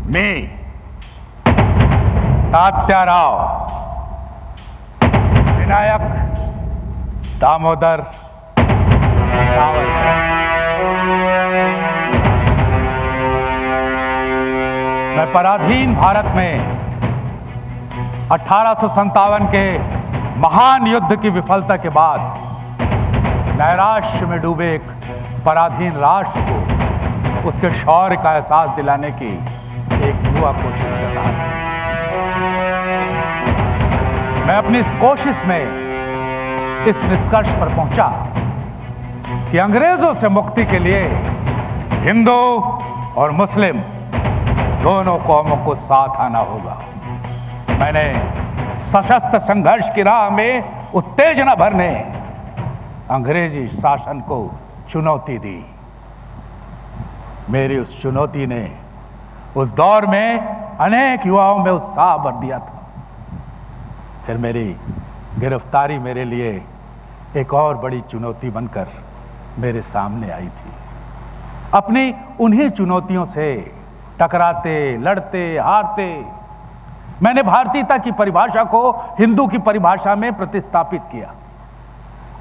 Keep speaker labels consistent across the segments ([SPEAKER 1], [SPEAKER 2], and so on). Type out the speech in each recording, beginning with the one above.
[SPEAKER 1] मी तात्याराव विनायक दामोदर सावरकर मैं पराधीन भारत में 1857 के महान युद्ध की विफलता के बाद नैराश्य में डूबे एक पराधीन राष्ट्र को उसके शौर्य का एहसास दिलाने की एक युवा कोशिश कर रहा हूं। मैं अपनी इस कोशिश में इस निष्कर्ष पर पहुंचा कि अंग्रेजों से मुक्ति के लिए हिंदू और मुस्लिम दोनों कौमों को साथ आना होगा। मैंने सशस्त्र संघर्ष की राह में उत्तेजना भरने अंग्रेजी शासन को चुनौती दी। मेरी उस चुनौती ने उस दौर में अनेक युवाओं में उत्साह भर दिया था। फिर मेरी गिरफ्तारी मेरे लिए एक और बड़ी चुनौती बनकर मेरे सामने आई थी। अपनी उन्हीं चुनौतियों से टकराते, लड़ते, हारते मैंने भारतीयता की परिभाषा को हिंदू की परिभाषा में प्रतिस्थापित किया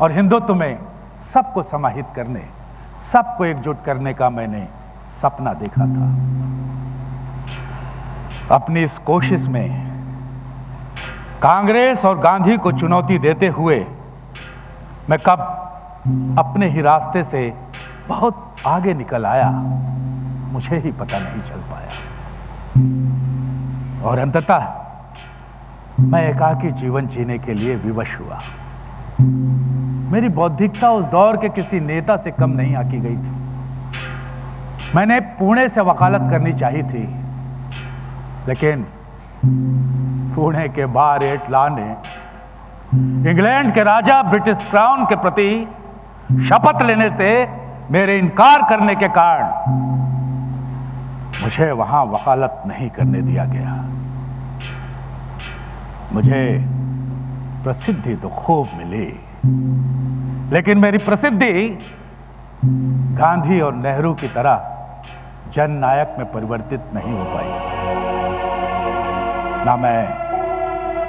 [SPEAKER 1] और हिंदुत्व में सबको समाहित करने, सबको एकजुट करने का मैंने सपना देखा था। अपनी इस कोशिश में कांग्रेस और गांधी को चुनौती देते हुए मैं कब अपने ही रास्ते से बहुत आगे निकल आया, मुझे ही पता नहीं चल पाया। और अंततः मैं एकाकी जीवन जीने के लिए विवश हुआ। मेरी बौद्धिकता उस दौर के किसी नेता से कम नहीं आंकी गई थी। मैंने पुणे से वकालत करनी चाहिए थी, लेकिन पुणे के बार एटला ने इंग्लैंड के राजा ब्रिटिश क्राउन के प्रति शपथ लेने से मेरे इनकार करने के कारण मुझे वहां वकालत नहीं करने दिया गया। मुझे प्रसिद्धि तो खूब मिली, लेकिन मेरी प्रसिद्धि गांधी और नेहरू की तरह जननायक में परिवर्तित नहीं हो पाई। ना मैं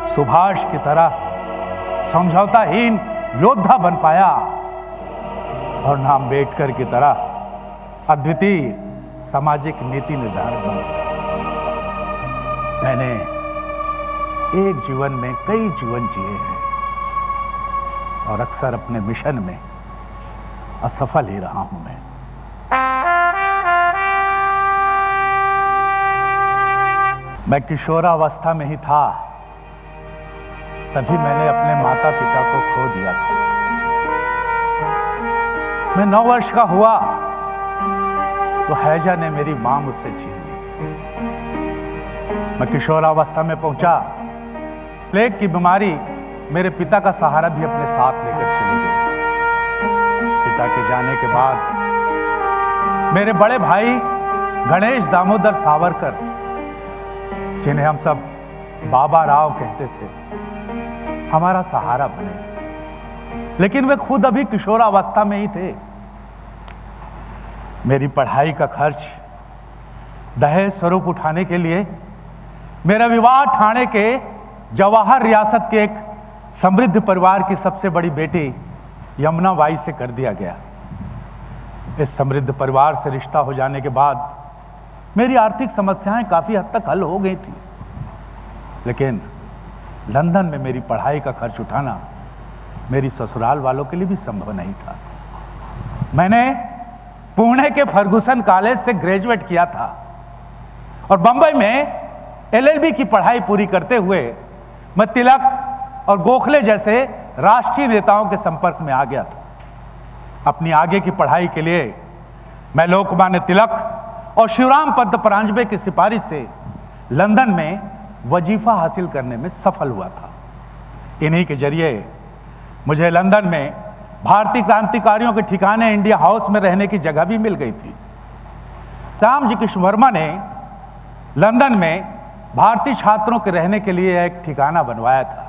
[SPEAKER 1] सुभाष की तरह समझौताहीन योद्धा बन पाया और ना अम्बेडकर की तरह अद्वितीय सामाजिक नीति निर्धारक बन सका। मैंने एक जीवन में कई जीवन जिए हैं और अक्सर अपने मिशन में असफल ही रहा हूं। मैं किशोरावस्था में ही था, तभी मैंने अपने माता पिता को खो दिया था। मैं 9 वर्ष का हुआ तो हैजा ने मेरी मां मुझसे छीन ली। मैं किशोरावस्था में पहुंचा, प्लेग की बीमारी मेरे पिता का सहारा भी अपने साथ लेकर चली गई। पिता के जाने के बाद मेरे बड़े भाई गणेश दामोदर सावरकर, जिन्हें हम सब बाबा राव कहते थे, हमारा सहारा बने, लेकिन वे खुद अभी किशोरावस्था में ही थे। मेरी पढ़ाई का खर्च दहेज स्वरूप उठाने के लिए मेरा विवाह ठाणे के जवाहर रियासत के एक समृद्ध परिवार की सबसे बड़ी बेटी यमुना बाई से कर दिया गया। इस समृद्ध परिवार से रिश्ता हो जाने के बाद मेरी आर्थिक समस्याएं काफी हद तक हल हो गई थी, लेकिन लंदन में मेरी पढ़ाई का खर्च उठाना मेरी ससुराल वालों के लिए भी संभव नहीं था। मैंने पुणे के फर्गुसन कॉलेज से ग्रेजुएट किया था और बंबई में LLB की पढ़ाई पूरी करते हुए मैं तिलक और गोखले जैसे राष्ट्रीय नेताओं के संपर्क में आ गया था। अपनी आगे की पढ़ाई के लिए मैं लोकमान्य तिलक और शिवराम पंत परांजपे की सिफारिश से लंदन में वजीफा हासिल करने में सफल हुआ था। इन्हीं के जरिए मुझे लंदन में भारतीय क्रांतिकारियों के ठिकाने इंडिया हाउस में रहने की जगह भी मिल गई थी। श्याम जी कृष्ण वर्मा ने लंदन में भारतीय छात्रों के रहने के लिए एक ठिकाना बनवाया था।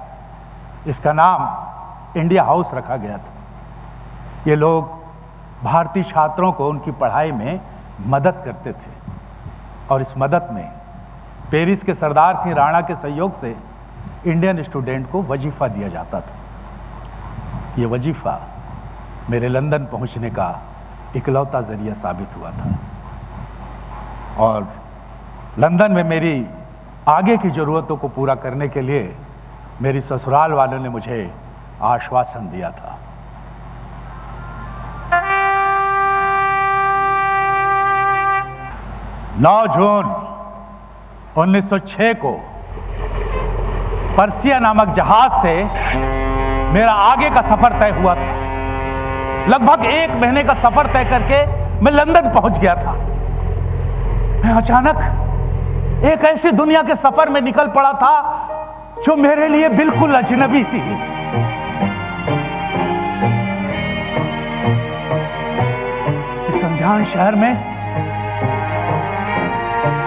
[SPEAKER 1] इसका नाम इंडिया हाउस रखा गया था। ये लोग भारतीय छात्रों को उनकी पढ़ाई में मदद करते थे और इस मदद में पेरिस के सरदार सिंह राणा के सहयोग से इंडियन स्टूडेंट को वजीफा दिया जाता था। ये वजीफा मेरे लंदन पहुंचने का इकलौता जरिया साबित हुआ था और लंदन में मेरी आगे की ज़रूरतों को पूरा करने के लिए मेरी ससुराल वालों ने मुझे आश्वासन दिया था। 9 जून 1906 को पर्सिया नामक जहाज से मेरा आगे का सफर तय हुआ था। लगभग 1 महीने का सफर तय करके मैं लंदन पहुंच गया था। मैं अचानक एक ऐसी दुनिया के सफर में निकल पड़ा था जो मेरे लिए बिल्कुल अजनबी थी। इस अनजान शहर में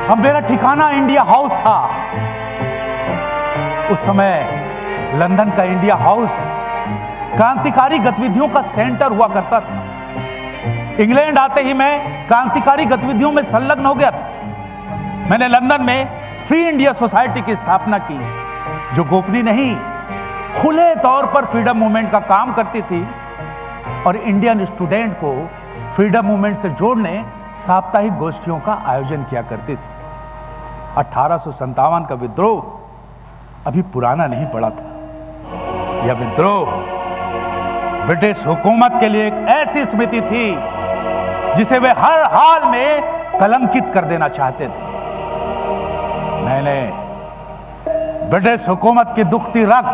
[SPEAKER 1] अब मेरा ठिकाना इंडिया हाउस था। उस समय लंदन का इंडिया हाउस क्रांतिकारी गतिविधियों का सेंटर हुआ करता था। इंग्लैंड आते ही मैं क्रांतिकारी गतिविधियों में संलग्न हो गया था। मैंने लंदन में फ्री इंडिया सोसाइटी की स्थापना की, जो गोपनीय नहीं, खुले तौर पर फ्रीडम मूवमेंट का काम करती थी और इंडियन स्टूडेंट को फ्रीडम मूवमेंट से जोड़ने साप्ताहिक गोष्ठियों का आयोजन किया करती थी। 1857 का विद्रोह अभी पुराना नहीं पड़ा था। यह विद्रोह ब्रिटिश हुकूमत के लिए एक ऐसी स्मृति थी जिसे वे हर हाल में कलंकित कर देना चाहते थे। मैंने ब्रिटिश हुकूमत की दुखती रग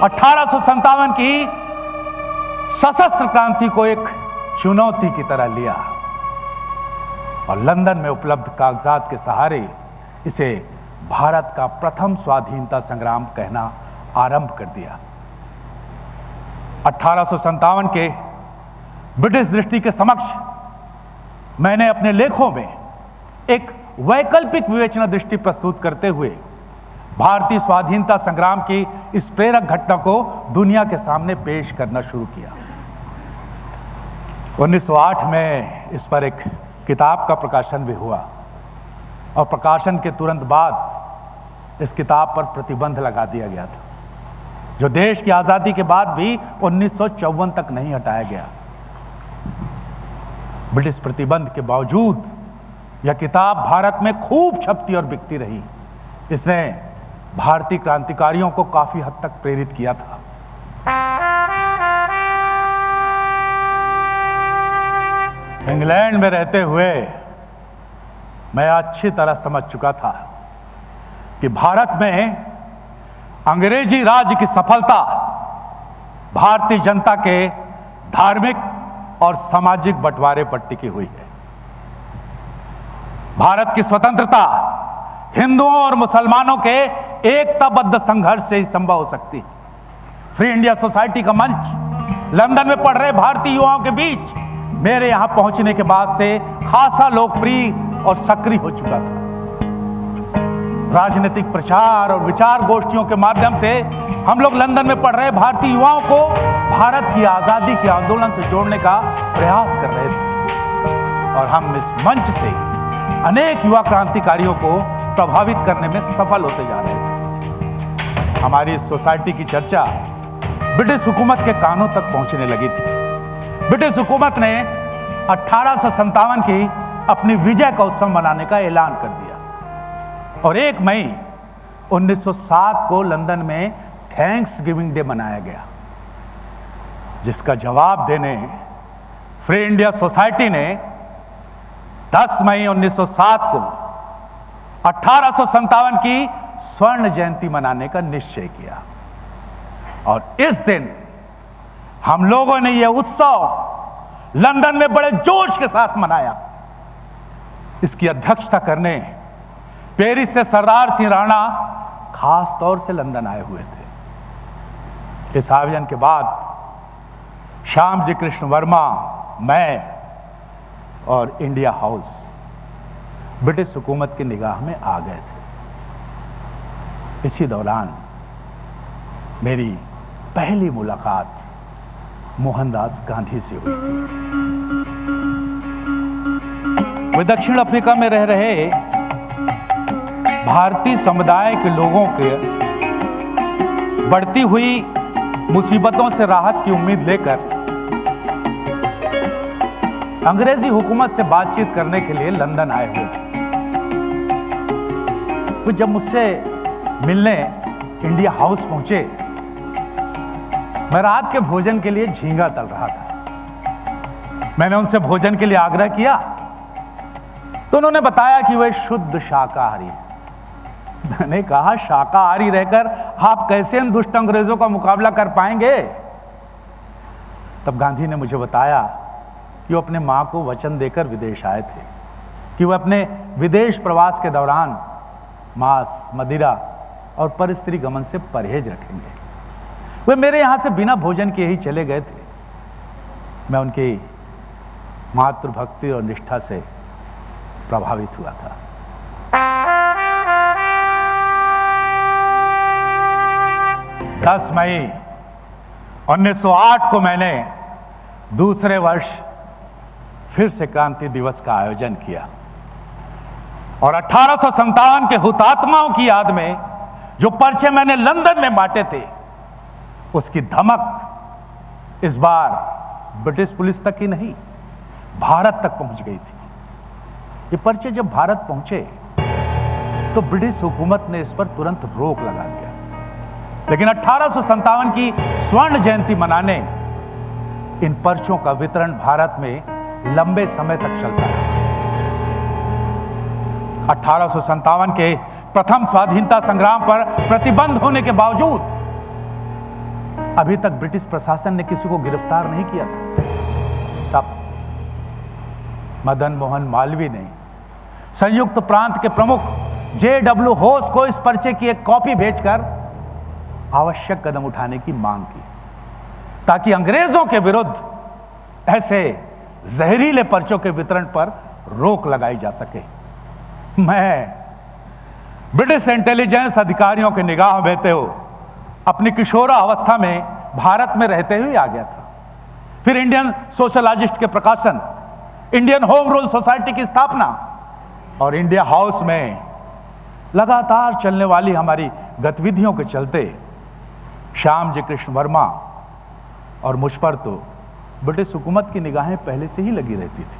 [SPEAKER 1] 1857 की सशस्त्र क्रांति को एक चुनौती की तरह लिया और लंदन में उपलब्ध कागजात के सहारे इसे भारत का प्रथम स्वाधीनता संग्राम कहना आरंभ कर दिया। 1857 के ब्रिटिश दृष्टि के समक्ष मैंने अपने लेखों में एक वैकल्पिक विवेचना दृष्टि प्रस्तुत करते हुए भारतीय स्वाधीनता संग्राम की इस प्रेरक घटना को दुनिया के सामने पेश करना शुरू किया। 1908 में इस पर एक किताब का प्रकाशन भी हुआ और प्रकाशन के तुरंत बाद इस किताब पर प्रतिबंध लगा दिया गया था, जो देश की आजादी के बाद भी 1954 तक नहीं हटाया गया। ब्रिटिश प्रतिबंध के बावजूद यह किताब भारत में खूब छपती और बिकती रही। इसने भारतीय क्रांतिकारियों को काफी हद तक प्रेरित किया था। इंग्लैंड में रहते हुए मैं अच्छी तरह समझ चुका था कि भारत में अंग्रेजी राज की सफलता भारतीय जनता के धार्मिक और सामाजिक बंटवारे पर टिकी हुई है। भारत की स्वतंत्रता हिंदुओं और मुसलमानों के एकताबद्ध संघर्ष से ही संभव हो सकती है। फ्री इंडिया सोसाइटी का मंच लंदन में पढ़ रहे भारतीय युवाओं के बीच मेरे यहां पहुंचने के बाद से खासा लोकप्रिय और सक्रिय हो चुका था। राजनीतिक प्रचार और विचार गोष्ठियों के माध्यम से हम लोग लंदन में पढ़ रहे भारतीय युवाओं को भारत की आजादी के आंदोलन से जोड़ने का प्रयास कर रहे थे और हम इस मंच से अनेक युवा क्रांतिकारियों को प्रभावित करने में सफल होते जा रहे थे। हमारी इस सोसाइटी की चर्चा ब्रिटिश हुकूमत के कानों तक पहुंचने लगी थी। ब्रिटिश हुकूमत ने 1857 की अपनी विजय का उत्सव मनाने का ऐलान कर दिया और 1 मई 1907 को लंदन में थैंक्स गिविंग डे मनाया गया, जिसका जवाब देने फ्री इंडिया सोसाइटी ने 10 मई 1907 को 1857 की स्वर्ण जयंती मनाने का निश्चय किया और इस दिन हम लोगों ने यह उत्सव लंदन में बड़े जोश के साथ मनाया। इसकी अध्यक्षता करने पेरिस से सरदार सिंह राणा खास तौर से लंदन आए हुए थे। इस आयोजन के बाद श्यामजी कृष्ण वर्मा, मैं और इंडिया हाउस ब्रिटिश हुकूमत की निगाह में आ गए थे। इसी दौरान मेरी पहली मुलाकात मोहनदास गांधी से हुई थी। वे दक्षिण अफ्रीका में रह रहे भारतीय समुदाय के लोगों के बढ़ती हुई मुसीबतों से राहत की उम्मीद लेकर अंग्रेजी हुकूमत से बातचीत करने के लिए लंदन आए हुए थे। वो जब मुझसे मिलने इंडिया हाउस पहुंचे, मैं रात के भोजन के लिए झींगा तल रहा था। मैंने उनसे भोजन के लिए आग्रह किया तो उन्होंने बताया कि वे शुद्ध शाकाहारी हैं। मैंने कहा, शाकाहारी रहकर आप कैसे इन दुष्ट अंग्रेजों का मुकाबला कर पाएंगे? तब गांधी ने मुझे बताया कि वो अपने मां को वचन देकर विदेश आए थे कि वह अपने विदेश प्रवास के दौरान मांस, मदिरा और परस्त्री गमन से परहेज रखेंगे। वे मेरे यहां से बिना भोजन के ही चले गए थे। मैं उनकी मातृभक्ति और निष्ठा से प्रभावित हुआ था। 10 मई 1908 को मैंने दूसरे वर्ष फिर से क्रांति दिवस का आयोजन किया और 1857 के हुतात्माओं की याद में जो पर्चे मैंने लंदन में बांटे थे, उसकी धमक इस बार ब्रिटिश पुलिस तक ही नहीं, भारत तक पहुंच गई थी। ये पर्चे जब भारत पहुंचे तो ब्रिटिश हुकूमत ने इस पर तुरंत रोक लगा दिया, लेकिन 1857 की स्वर्ण जयंती मनाने इन पर्चों का वितरण भारत में लंबे समय तक चलता रहा। 1857 के प्रथम स्वाधीनता संग्राम पर प्रतिबंध होने के बावजूद अभी तक ब्रिटिश प्रशासन ने किसी को गिरफ्तार नहीं किया था। तब मदन मोहन मालवीय ने संयुक्त प्रांत के प्रमुख J.W. होस को इस पर्चे की एक कॉपी भेजकर आवश्यक कदम उठाने की मांग की ताकि अंग्रेजों के विरुद्ध ऐसे जहरीले पर्चों के वितरण पर रोक लगाई जा सके। मैं ब्रिटिश इंटेलिजेंस अधिकारियों के निगाह बहते हो अपनी किशोरा अवस्था में भारत में रहते हुए आ गया था। फिर इंडियन सोशलिस्ट के प्रकाशन, इंडियन होम रूल सोसाइटी की स्थापना और इंडिया हाउस में लगातार चलने वाली हमारी गतिविधियों के चलते श्याम जी कृष्ण वर्मा और मुझ पर तो ब्रिटिश हुकूमत की निगाहें पहले से ही लगी रहती थी।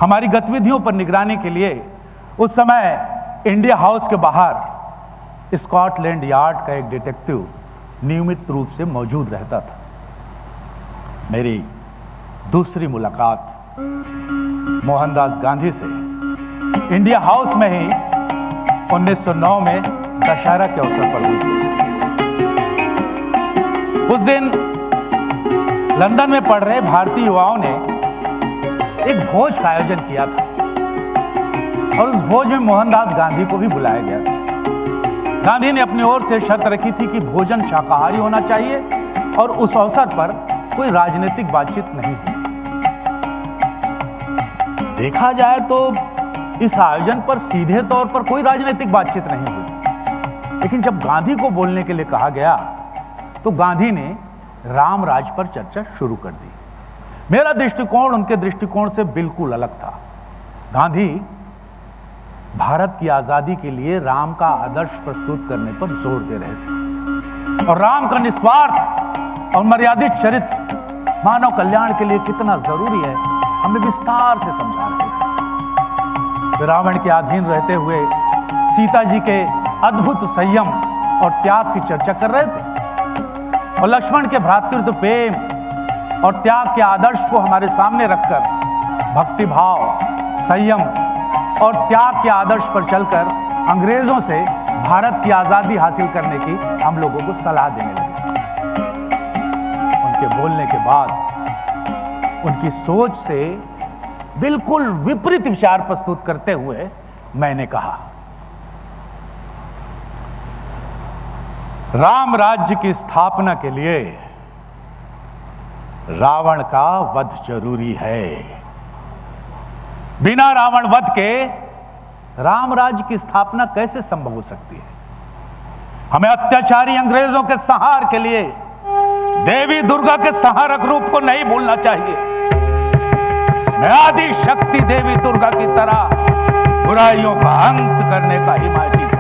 [SPEAKER 1] हमारी गतिविधियों पर निगरानी के लिए उस समय इंडिया हाउस के बाहर स्कॉटलैंड यार्ड का एक डिटेक्टिव नियमित रूप से मौजूद रहता था। मेरी दूसरी मुलाकात मोहनदास गांधी से इंडिया हाउस में ही 1909 में दशहरा के अवसर पर हुई थी। उस दिन लंदन में पढ़ रहे भारतीय युवाओं ने एक भोज का आयोजन किया था और उस भोज में मोहनदास गांधी को भी बुलाया गया था। गांधी ने अपनी ओर से शर्त रखी थी कि भोजन शाकाहारी होना चाहिए और उस अवसर पर कोई राजनीतिक बातचीत नहीं हुई। देखा जाए तो इस आयोजन पर सीधे तौर पर कोई राजनीतिक बातचीत नहीं हुई, लेकिन जब गांधी को बोलने के लिए कहा गया तो गांधी ने राम राज पर चर्चा शुरू कर दी। मेरा दृष्टिकोण उनके दृष्टिकोण से बिल्कुल अलग था। गांधी भारत की आजादी के लिए राम का आदर्श प्रस्तुत करने पर जोर दे रहे थे और राम का निस्वार्थ और मर्यादित चरित्र मानव कल्याण के लिए कितना जरूरी है हमें विस्तार से समझा रहे थे। रावण के अधीन रहते हुए सीता जी के अद्भुत संयम और त्याग की चर्चा कर रहे थे और लक्ष्मण के भ्रातृत्व प्रेम और त्याग के आदर्श को हमारे सामने रखकर भक्तिभाव, संयम और त्याग के आदर्श पर चलकर अंग्रेजों से भारत की आजादी हासिल करने की हम लोगों को सलाह देने लगे। उनके बोलने के बाद उनकी सोच से बिल्कुल विपरीत विचार प्रस्तुत करते हुए मैंने कहा, राम राज्य की स्थापना के लिए रावण का वध जरूरी है। बिना रावण वध के राम राज्य की स्थापना कैसे संभव हो सकती है? हमें अत्याचारी अंग्रेजों के संहार के लिए देवी दुर्गा के संहारक रूप को नहीं भूलना चाहिए। मैं आदि शक्ति देवी दुर्गा की तरह बुराइयों का अंत करने का हिमायती था।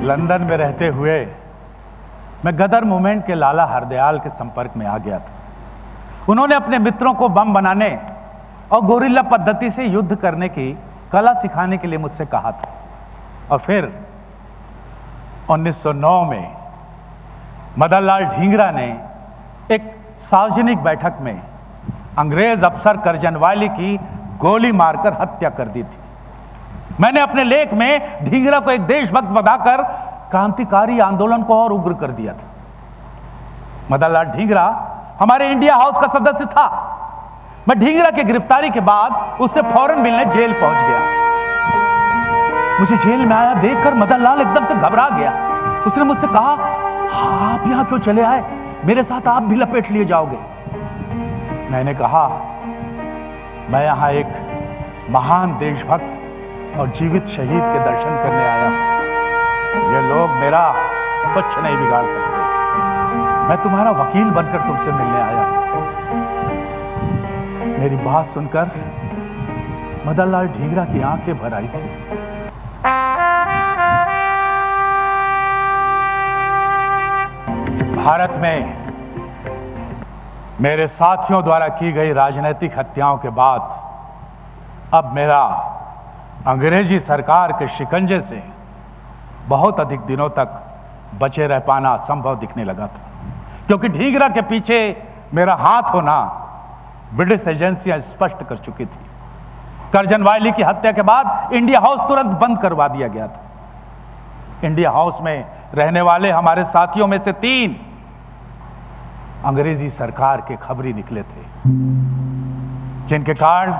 [SPEAKER 1] लंदन में रहते हुए मैं गदर मूवमेंट के लाला हरदयाल के संपर्क में आ गया था। उन्होंने अपने मित्रों को बम बनाने और गोरिल्ला पद्धति से युद्ध करने की कला सिखाने के लिए मुझसे कहा था। और फिर 1909 में मदनलाल ढींगरा ने एक सार्वजनिक बैठक में अंग्रेज अफसर करजनवाली की गोली मारकर हत्या कर दी थी। मैंने अपने लेख में ढींगरा को एक देशभक्त बताकर क्रांतिकारी आंदोलन को और उग्र कर दिया था। मदनलाल ढींगरा हमारे इंडिया हाउस का सदस्य था। मैं ढींगरा की गिरफ्तारी के बाद उससे फौरन मिलने जेल पहुंच गया। मुझे जेल में आया देखकर मदनलाल एकदम से घबरा गया। उसने मुझसे कहा, आप यहां क्यों चले आए? मेरे साथ आप भी लपेट लिए जाओगे। मैंने कहा, मैं यहां एक महान देशभक्त और जीवित शहीद के दर्शन करने आया हूं। ये लोग मेरा कुछ नहीं बिगाड़ सकते। मैं तुम्हारा वकील बनकर तुमसे मिलने आया हूं। मेरी बात सुनकर मदनलाल ढींगरा की आंखें भर आई थी। भारत में मेरे साथियों द्वारा की गई राजनीतिक हत्याओं के बाद अब मेरा अंग्रेजी सरकार के शिकंजे से बहुत अधिक दिनों तक बचे रह पाना असंभव दिखने लगा था, क्योंकि ढींगरा के पीछे मेरा हाथ होना ब्रिटिश एजेंसियां स्पष्ट कर चुकी थी। करजनवाली की हत्या के बाद इंडिया हाउस तुरंत बंद करवा दिया गया था। इंडिया हाउस में रहने वाले हमारे साथियों में से 3 अंग्रेजी सरकार के खबरी निकले थे, जिनके कारण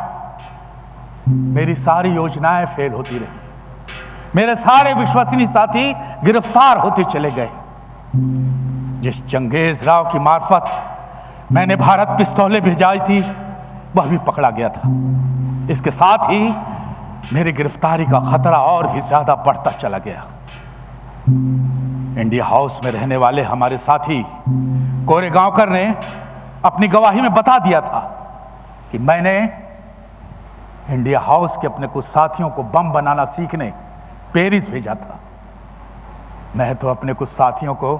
[SPEAKER 1] मेरी सारी योजनाएं फेल होती रही। मेरे सारे विश्वसनीय साथी गिरफ्तार होते चले गए। जिस चंगेज राव की मार्फत मैंने भारत पिस्तौलें भिजवाई थी, वह भी पकड़ा गया था। इसके साथ ही मेरी गिरफ्तारी का खतरा और भी ज्यादा बढ़ता चला गया। इंडिया हाउस में रहने वाले हमारे साथी कोरेगांवकर ने अपनी गवाही में बता दिया था कि मैंने इंडिया हाउस के अपने कुछ साथियों को बम बनाना सीखने पेरिस भेजा था। मैं तो अपने कुछ साथियों को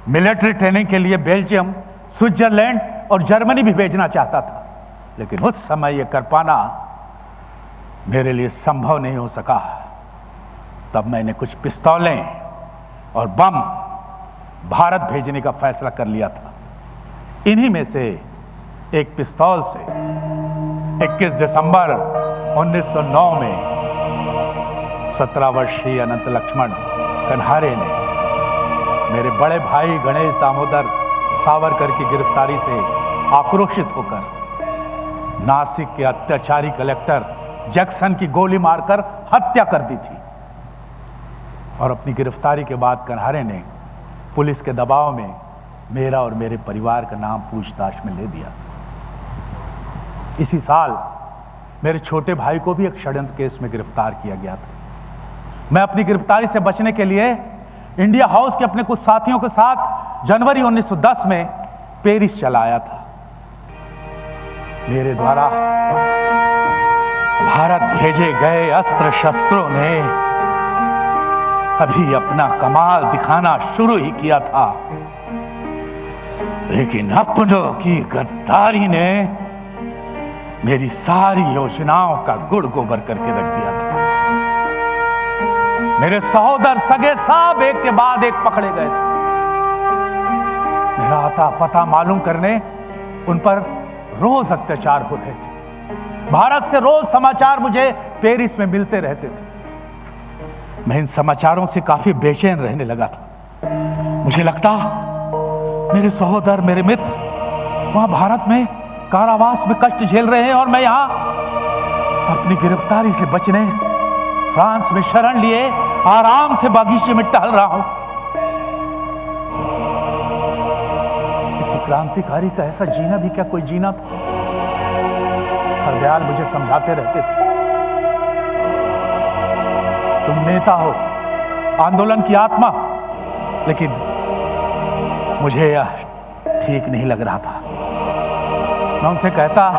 [SPEAKER 1] मिलिट्री ट्रेनिंग के लिए बेल्जियम, स्विट्जरलैंड और जर्मनी भी भेजना चाहता था, लेकिन उस समय यह कर पाना मेरे लिए संभव नहीं हो सका। तब मैंने कुछ पिस्तौलें और बम भारत भेजने का फैसला कर लिया था। इन्हीं में से एक पिस्तौल से 21 दिसंबर 1909 में 17 वर्षीय अनंत लक्ष्मण कन्हारे ने मेरे बड़े भाई गणेश दामोदर सावरकर की गिरफ्तारी से आक्रोशित होकर नासिक के अत्याचारी कलेक्टर जैक्सन की गोली मारकर हत्या कर दी थी। और अपनी गिरफ्तारी के बाद कन्हारे ने पुलिस के दबाव में मेरा और मेरे परिवार का नाम पूछताछ में ले दिया। इसी साल मेरे छोटे भाई को भी एक षड्यंत्र केस में गिरफ्तार किया गया था। मैं अपनी गिरफ्तारी से बचने के लिए इंडिया हाउस के अपने कुछ साथियों के साथ जनवरी 1910 में पेरिस चला आया था। मेरे द्वारा भारत भेजे गए अस्त्र शस्त्रों ने अभी अपना कमाल दिखाना शुरू ही किया था, लेकिन अपनों की गद्दारी ने मेरी सारी योजनाओं का गुड़ गोबर करके रख दिया था। मेरे सहोदर सगे सब एक के बाद एक पकड़े गए थे। मेरा आता पता मालूम करने उन पर रोज अत्याचार हो रहे थे। भारत से रोज समाचार मुझे पेरिस में मिलते रहते थे। मैं इन समाचारों से काफी बेचैन रहने लगा था। मुझे लगता मेरे सहोदर, मेरे मित्र वहां भारत में कारावास में कष्ट झेल रहे हैं और मैं यहां अपनी गिरफ्तारी से बचने फ्रांस में शरण लिए आराम से बागीचे में टहल रहा हूं। किसी क्रांतिकारी का ऐसा जीना भी क्या कोई जीना था? हरदयाल मुझे समझाते रहते थे, तुम नेता हो, आंदोलन की आत्मा, लेकिन मुझे यह ठीक नहीं लग रहा था। मैं उनसे कहता,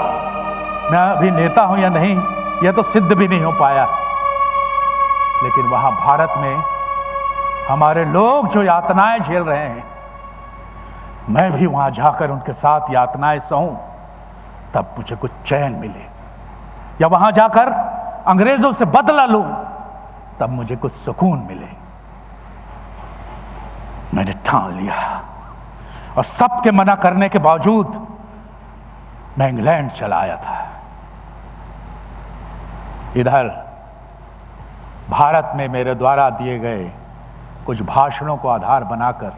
[SPEAKER 1] मैं अभी नेता हूं या नहीं यह तो सिद्ध भी नहीं हो पाया, लेकिन वहां भारत में हमारे लोग जो यातनाएं झेल रहे हैं, मैं भी वहां जाकर उनके साथ यातनाएं सहूं, तब मुझे कुछ चैन मिले, या वहां जाकर अंग्रेजों से बदला लूं, तब मुझे कुछ सुकून मिले। मैंने ठान लिया और सबके मना करने के बावजूद मैं इंग्लैंड चला आया था। इधर भारत में मेरे द्वारा दिए गए कुछ भाषणों को आधार बनाकर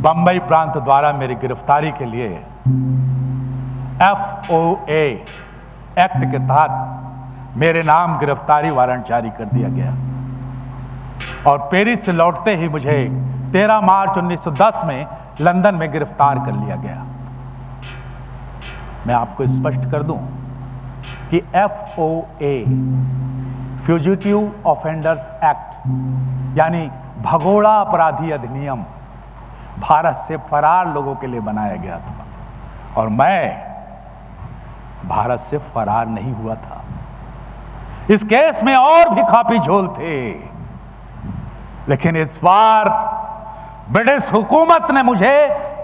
[SPEAKER 1] बंबई प्रांत द्वारा मेरी गिरफ्तारी के लिए FOA एक्ट के तहत मेरे नाम गिरफ्तारी वारंट जारी कर दिया गया और पेरिस से लौटते ही मुझे 13 मार्च 1910 में लंदन में गिरफ्तार कर लिया गया। मैं आपको स्पष्ट कर दूं कि FOA फ्यूजिटिव ऑफेंडर्स एक्ट यानी भगोड़ा अपराधी अधिनियम भारत से फरार लोगों के लिए बनाया गया था और मैं भारत से फरार नहीं हुआ था। इस केस में और भी काफी झोल थे, लेकिन इस बार ब्रिटिश हुकूमत ने मुझे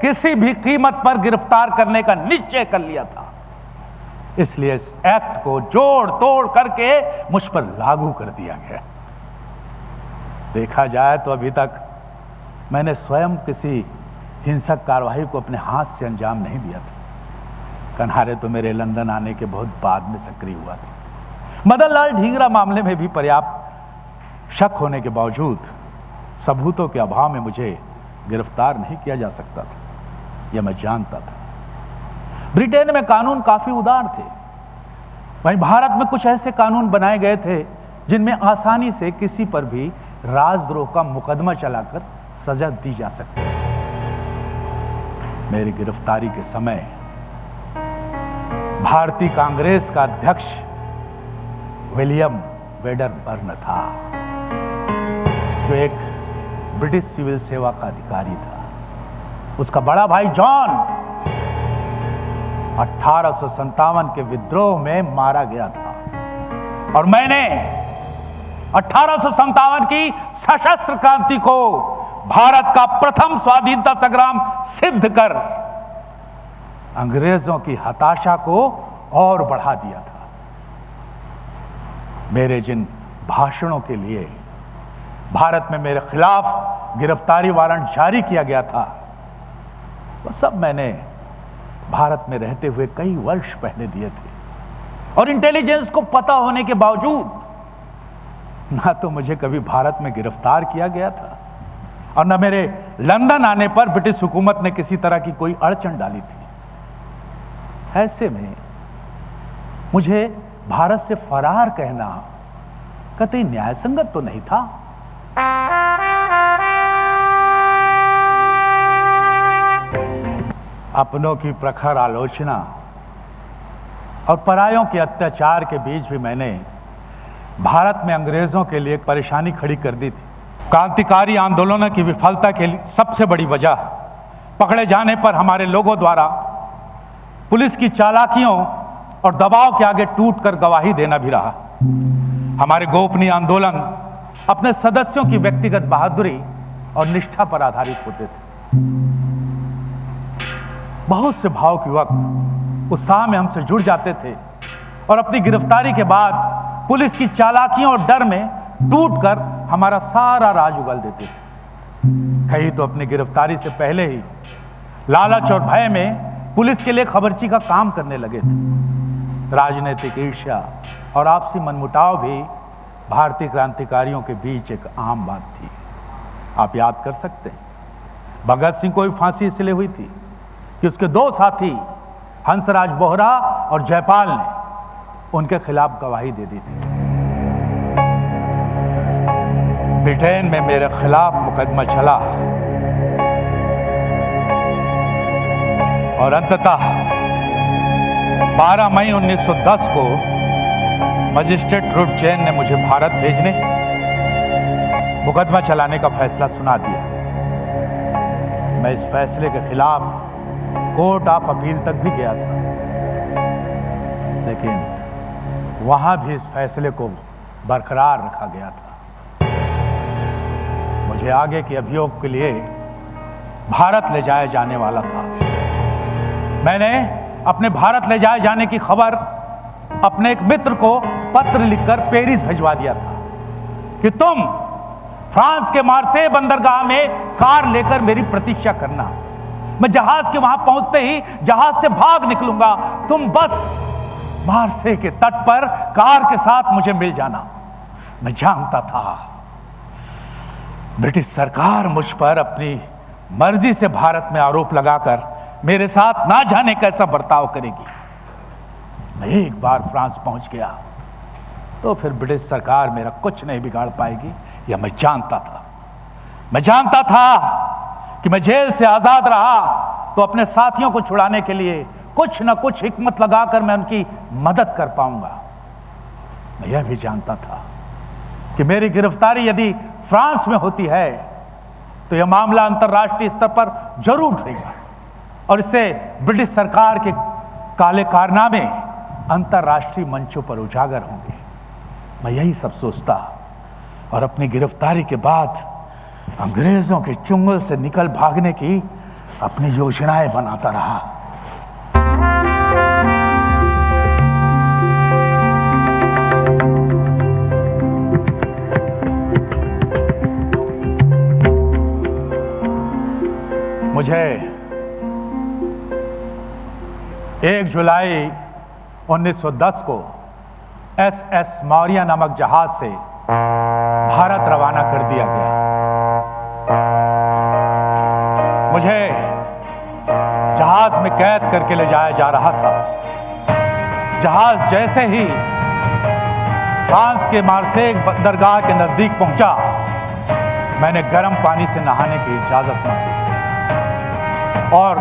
[SPEAKER 1] किसी भी कीमत पर गिरफ्तार करने का निश्चय कर लिया था, इसलिए इस एक्ट को जोड़ तोड़ करके मुझ पर लागू कर दिया गया। देखा जाए तो अभी तक मैंने स्वयं किसी हिंसक कार्रवाई को अपने हाथ से अंजाम नहीं दिया था। कन्हारे तो मेरे लंदन आने के बहुत बाद में सक्रिय हुआ था। मदन लाल ढींगरा मामले में भी पर्याप्त शक होने के बावजूद सबूतों के अभाव में मुझे गिरफ्तार नहीं किया जा सकता था, यह मैं जानता था। ब्रिटेन में कानून काफी उदार थे, वहीं भारत में कुछ ऐसे कानून बनाए गए थे जिनमें आसानी से किसी पर भी राजद्रोह का मुकदमा चलाकर सजा दी जा सकती है। मेरी गिरफ्तारी के समय भारतीय कांग्रेस का अध्यक्ष विलियम वेडरबर्न था, जो एक ब्रिटिश सिविल सेवा का अधिकारी था। उसका बड़ा भाई जॉन 1857 के विद्रोह में मारा गया था और मैंने 1857 की सशस्त्र क्रांति को भारत का प्रथम स्वाधीनता संग्राम सिद्ध कर अंग्रेजों की हताशा को और बढ़ा दिया था। मेरे जिन भाषणों के लिए भारत में मेरे खिलाफ गिरफ्तारी वारंट जारी किया गया था, वो सब मैंने भारत में रहते हुए कई वर्ष पहले दिए थे और इंटेलिजेंस को पता होने के बावजूद ना तो मुझे कभी भारत में गिरफ्तार किया गया था और न मेरे लंदन आने पर ब्रिटिश हुकूमत ने किसी तरह की कोई अड़चन डाली थी। ऐसे में मुझे भारत से फरार कहना कतई न्यायसंगत तो नहीं था। अपनों की प्रखर आलोचना और परायों के अत्याचार के बीच भी मैंने भारत में अंग्रेजों के लिए एक परेशानी खड़ी कर दी थी। क्रांतिकारी आंदोलनों की विफलता के सबसे बड़ी वजह पकड़े जाने पर हमारे लोगों द्वारा पुलिस की चालाकियों और दबाव के आगे टूटकर गवाही देना भी रहा। हमारे गोपनीय आंदोलन अपने सदस्यों की व्यक्तिगत बहादुरी और निष्ठा पर आधारित होते थे। बहुत से भावुक युवक उत्साह में हमसे जुड़ जाते थे और अपनी गिरफ्तारी के बाद पुलिस की चालाकियों और डर में टूटकर हमारा सारा राज उगल देते थे। कई तो अपनी गिरफ्तारी से पहले ही लालच और भय में पुलिस के लिए खबरची का काम करने लगे थे। राजनीतिक ईर्ष्या और आपसी मनमुटाव भी भारतीय क्रांतिकारियों के बीच एक आम बात थी। आप याद कर सकते हैं, भगत सिंह को भी फांसी इसलिए हुई थी कि उसके दो साथी हंसराज बोहरा और जयपाल ने उनके खिलाफ गवाही दे दी थी। ब्रिटेन में मेरे खिलाफ मुकदमा चला और अंततः 12 मई 1910 को मजिस्ट्रेट रूट चैन ने मुझे भारत भेजने, मुकदमा चलाने का फैसला सुना दिया। मैं इस फैसले के खिलाफ कोर्ट ऑफ अपील तक भी गया था, लेकिन वहां भी इस फैसले को बरकरार रखा गया था। मुझे आगे के अभियोग के लिए भारत ले जाया जाने वाला था। मैंने अपने भारत ले जाए जाने की खबर अपने एक मित्र को पत्र लिखकर पेरिस भिजवा दिया था कि तुम फ्रांस के मार्से बंदरगाह में कार लेकर मेरी प्रतीक्षा करना। मैं जहाज के वहां पहुंचते ही जहाज से भाग निकलूंगा, तुम बस मार्से के तट पर कार के साथ मुझे मिल जाना। मैं जानता था ब्रिटिश सरकार मुझ पर अपनी मर्जी से भारत में आरोप लगाकर मेरे साथ ना जाने कैसा बर्ताव करेगी। मैं एक बार फ्रांस पहुंच गया तो फिर ब्रिटिश सरकार मेरा कुछ नहीं बिगाड़ पाएगी, यह मैं जानता था। मैं जानता था कि मैं जेल से आजाद रहा तो अपने साथियों को छुड़ाने के लिए कुछ न कुछ हिकमत लगाकर मैं उनकी मदद कर पाऊंगा। मैं यह भी जानता था कि मेरी गिरफ्तारी यदि फ्रांस में होती है तो यह मामला अंतर्राष्ट्रीय स्तर पर जरूर उठेगा और इससे ब्रिटिश सरकार के काले कारनामे अंतर्राष्ट्रीय मंचों पर उजागर होंगे। मैं यही सब सोचता और अपनी गिरफ्तारी के बाद अंग्रेजों के चुंगल से निकल भागने की अपनी योजनाएं बनाता रहा। मुझे 1 जुलाई 1910 को SS मौर्य नामक जहाज से भारत रवाना कर दिया गया। मुझे जहाज में कैद करके ले जाया जा रहा था। जहाज जैसे ही फ्रांस के मार्से बंदरगाह के नजदीक पहुंचा, मैंने गर्म पानी से नहाने की इजाजत मांगी और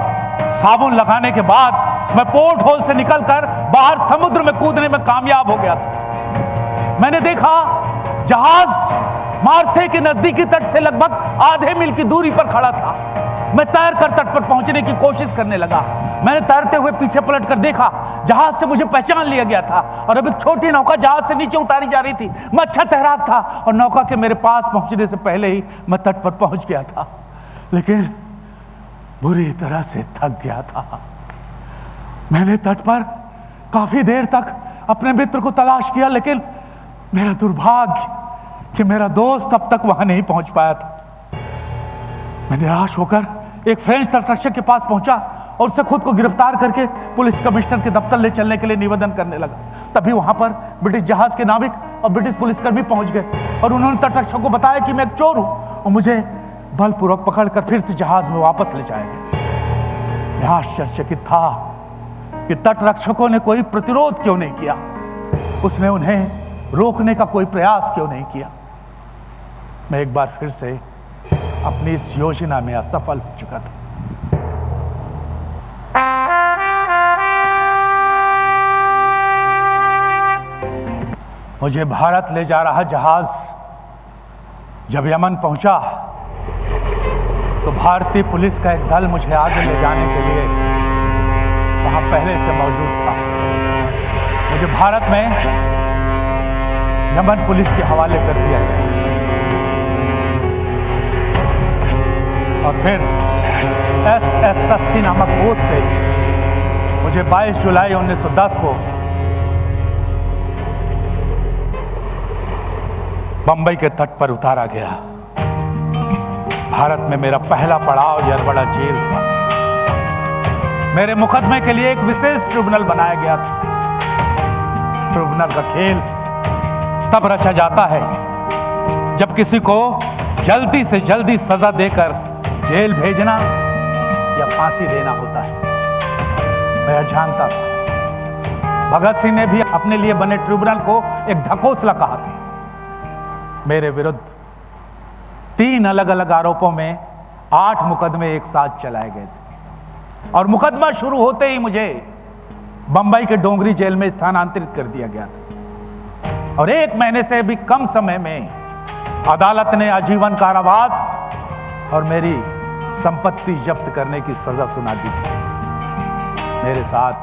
[SPEAKER 1] साबुन लगाने के बाद मैं पोर्ट होल से निकलकर बाहर समुद्र में कूदने में कामयाब हो गया था। मैंने देखा जहाज मार्से के नजदीकी तट से लगभग आधे मील की दूरी पर खड़ा था। मैं तैरकर तट पर पहुंचने की कोशिश करने लगा। मैंने तैरते हुए पीछे पलटकर देखा, जहाज से मुझे पहचान लिया गया था और अब एक छोटी नौका जहाज से नीचे उतारी जा रही थी। मैं अच्छा तैराक था और नौका के मेरे पास पहुंचने से पहले ही मैं तट पर पहुंच गया था, लेकिन बुरी तरह से थक गया था। मैंने तट पर काफी देर तक अपने मित्र को तलाश किया, लेकिन मेरा दुर्भाग्य कि मेरा दोस्त अब तक वहां नहीं पहुंच पाया था। मैं निराश होकर एक फ्रेंच तटरक्षक के पास पहुंचा और उससे खुद को गिरफ्तार करके पुलिस कमिश्नर के दफ्तर ले चलने के लिए निवेदन करने लगा। तभी वहां पर ब्रिटिश जहाज के नाविक और ब्रिटिश पुलिसकर्मी पहुंच गए और उन्होंने तटरक्षक को बताया कि मैं एक चोर हूं और मुझे बलपूर्वक पकड़कर फिर से जहाज में वापस ले जाया गया। मैं आश्चर्यचकित था कि तटरक्षकों ने कोई प्रतिरोध क्यों नहीं किया, उसने उन्हें रोकने का कोई प्रयास क्यों नहीं किया। मैं एक बार फिर से अपनी इस योजना में असफल हो चुका था। मुझे भारत ले जा रहा जहाज जब यमन पहुंचा तो भारतीय पुलिस का एक दल मुझे आगे ले जाने के लिए वहां पहले से मौजूद था। मुझे भारत में यमन पुलिस के हवाले कर दिया गया और फिर SS सस्ती नामक बोट से मुझे 22 जुलाई 1910 को बंबई के तट पर उतारा गया। भारत में मेरा पहला पड़ाव यरवड़ा जेल था। मेरे मुकदमे के लिए एक विशेष ट्रिब्यूनल बनाया गया था। ट्रिब्यूनल का खेल तब रचा जाता है जब किसी को जल्दी से जल्दी सजा देकर जेल भेजना या फांसी देना होता है। मैं जानता था। भगत सिंह ने भी अपने लिए बने ट्रिब्यूनल को एक ढकोसला कहा था। मेरे विरुद्ध 3 अलग अलग आरोपों में 8 मुकदमे एक साथ चलाए गए थे और मुकदमा शुरू होते ही मुझे बंबई के डोंगरी जेल में स्थानांतरित कर दिया गया था और 1 महीने से भी कम समय में अदालत ने आजीवन कारावास और मेरी संपत्ति जब्त करने की सजा सुना दी थी। मेरे साथ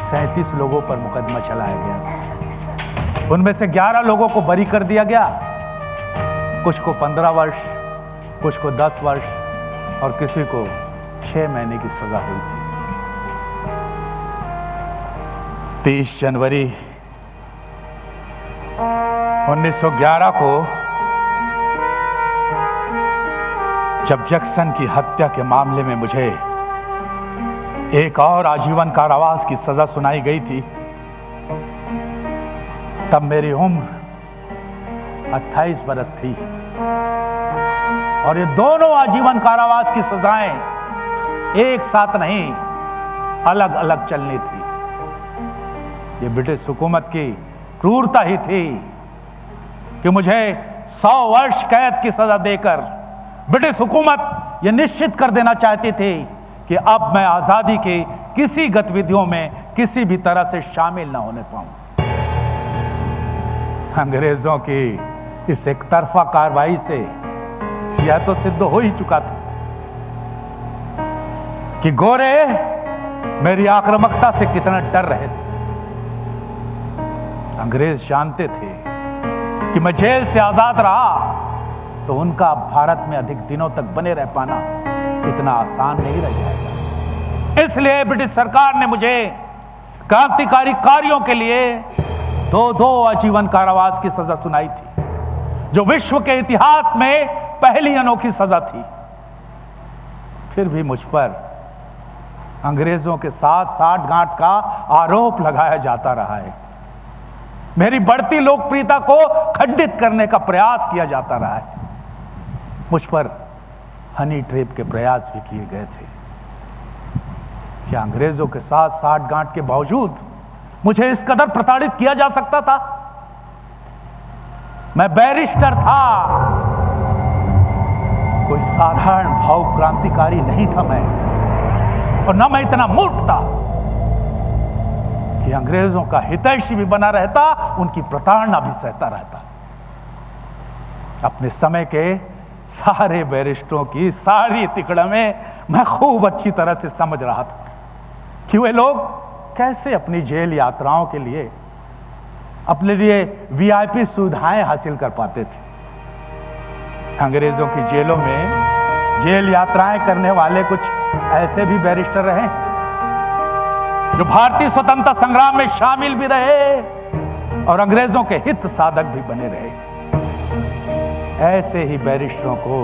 [SPEAKER 1] 37 लोगों पर मुकदमा चलाया गया। उनमें से 11 लोगों को बरी कर दिया गया, कुछ को 15 वर्ष, कुछ को 10 वर्ष और किसी को 6 महीने की सजा हुई थी। 30 जनवरी 1911 को जब जैक्सन की हत्या के मामले में मुझे एक और आजीवन कारावास की सजा सुनाई गई थी, तब मेरी उम्र 28 बरस थी और ये दोनों आजीवन कारावास की सजाएं एक साथ नहीं, अलग अलग चलनी थी। ये ब्रिटिश हुकूमत की क्रूरता ही थी कि मुझे 100 वर्ष कैद की सजा देकर ब्रिटिश हुकूमत यह निश्चित कर देना चाहती थी कि अब मैं आजादी की किसी गतिविधियों में किसी भी तरह से शामिल ना होने पाऊं। अंग्रेजों की इस एक तरफा कार्रवाई से यह तो सिद्ध हो ही चुका था कि गोरे मेरी आक्रामकता से कितना डर रहे थे। अंग्रेज जानते थे कि मैं जेल से आजाद रहा तो उनका भारत में अधिक दिनों तक बने रह पाना इतना आसान नहीं रह जाएगा। इसलिए ब्रिटिश सरकार ने मुझे क्रांतिकारी कार्यों के लिए 2 आजीवन कारावास की सजा सुनाई थी, जो विश्व के इतिहास में पहली अनोखी सजा थी। फिर भी मुझ पर अंग्रेजों के साथ साठगांठ का आरोप लगाया जाता रहा है। मेरी बढ़ती लोकप्रियता को खंडित करने का प्रयास किया जाता रहा है। मुझ पर हनी ट्रैप के प्रयास भी किए गए थे। क्या अंग्रेजों के साथ साठगांठ के बावजूद मुझे इस कदर प्रताड़ित किया जा सकता था? मैं बैरिस्टर था, कोई साधारण भाव क्रांतिकारी नहीं था मैं, और न मैं इतना मूर्ख था कि अंग्रेजों का हितैषी भी बना रहता, उनकी प्रताड़ना भी सहता रहता। अपने समय के सारे बैरिस्टरों की सारी तिकड़में मैं खूब अच्छी तरह से समझ रहा था कि वे लोग कैसे अपनी जेल यात्राओं के लिए अपने लिए वीआईपी सुविधाएं हासिल कर पाते थे। अंग्रेजों की जेलों में जेल यात्राएं करने वाले कुछ ऐसे भी बैरिस्टर रहे जो भारतीय स्वतंत्रता संग्राम में शामिल भी रहे और अंग्रेजों के हित साधक भी बने रहे। ऐसे ही बैरिस्टरों को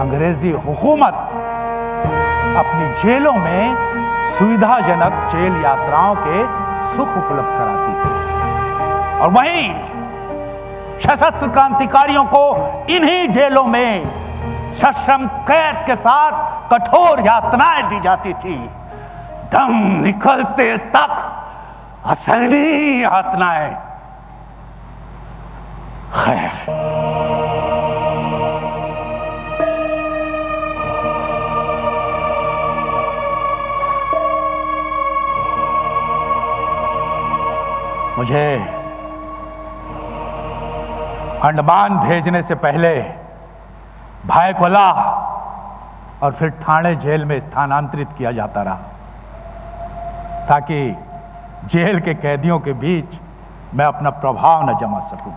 [SPEAKER 1] अंग्रेजी हुकूमत अपनी जेलों में सुविधाजनक जेल यात्राओं के सुख उपलब्ध कराती थी और वहीं सशस्त्र क्रांतिकारियों को इन्हीं जेलों में सश्रम कैद के साथ कठोर यातनाएं दी जाती थी। दम निकलते तक असहनीय यातनाएं। खैर, मुझे अंडमान भेजने से पहले भायखोला और फिर ठाणे जेल में स्थानांतरित किया जाता रहा ताकि जेल के कैदियों के बीच मैं अपना प्रभाव न जमा सकूं।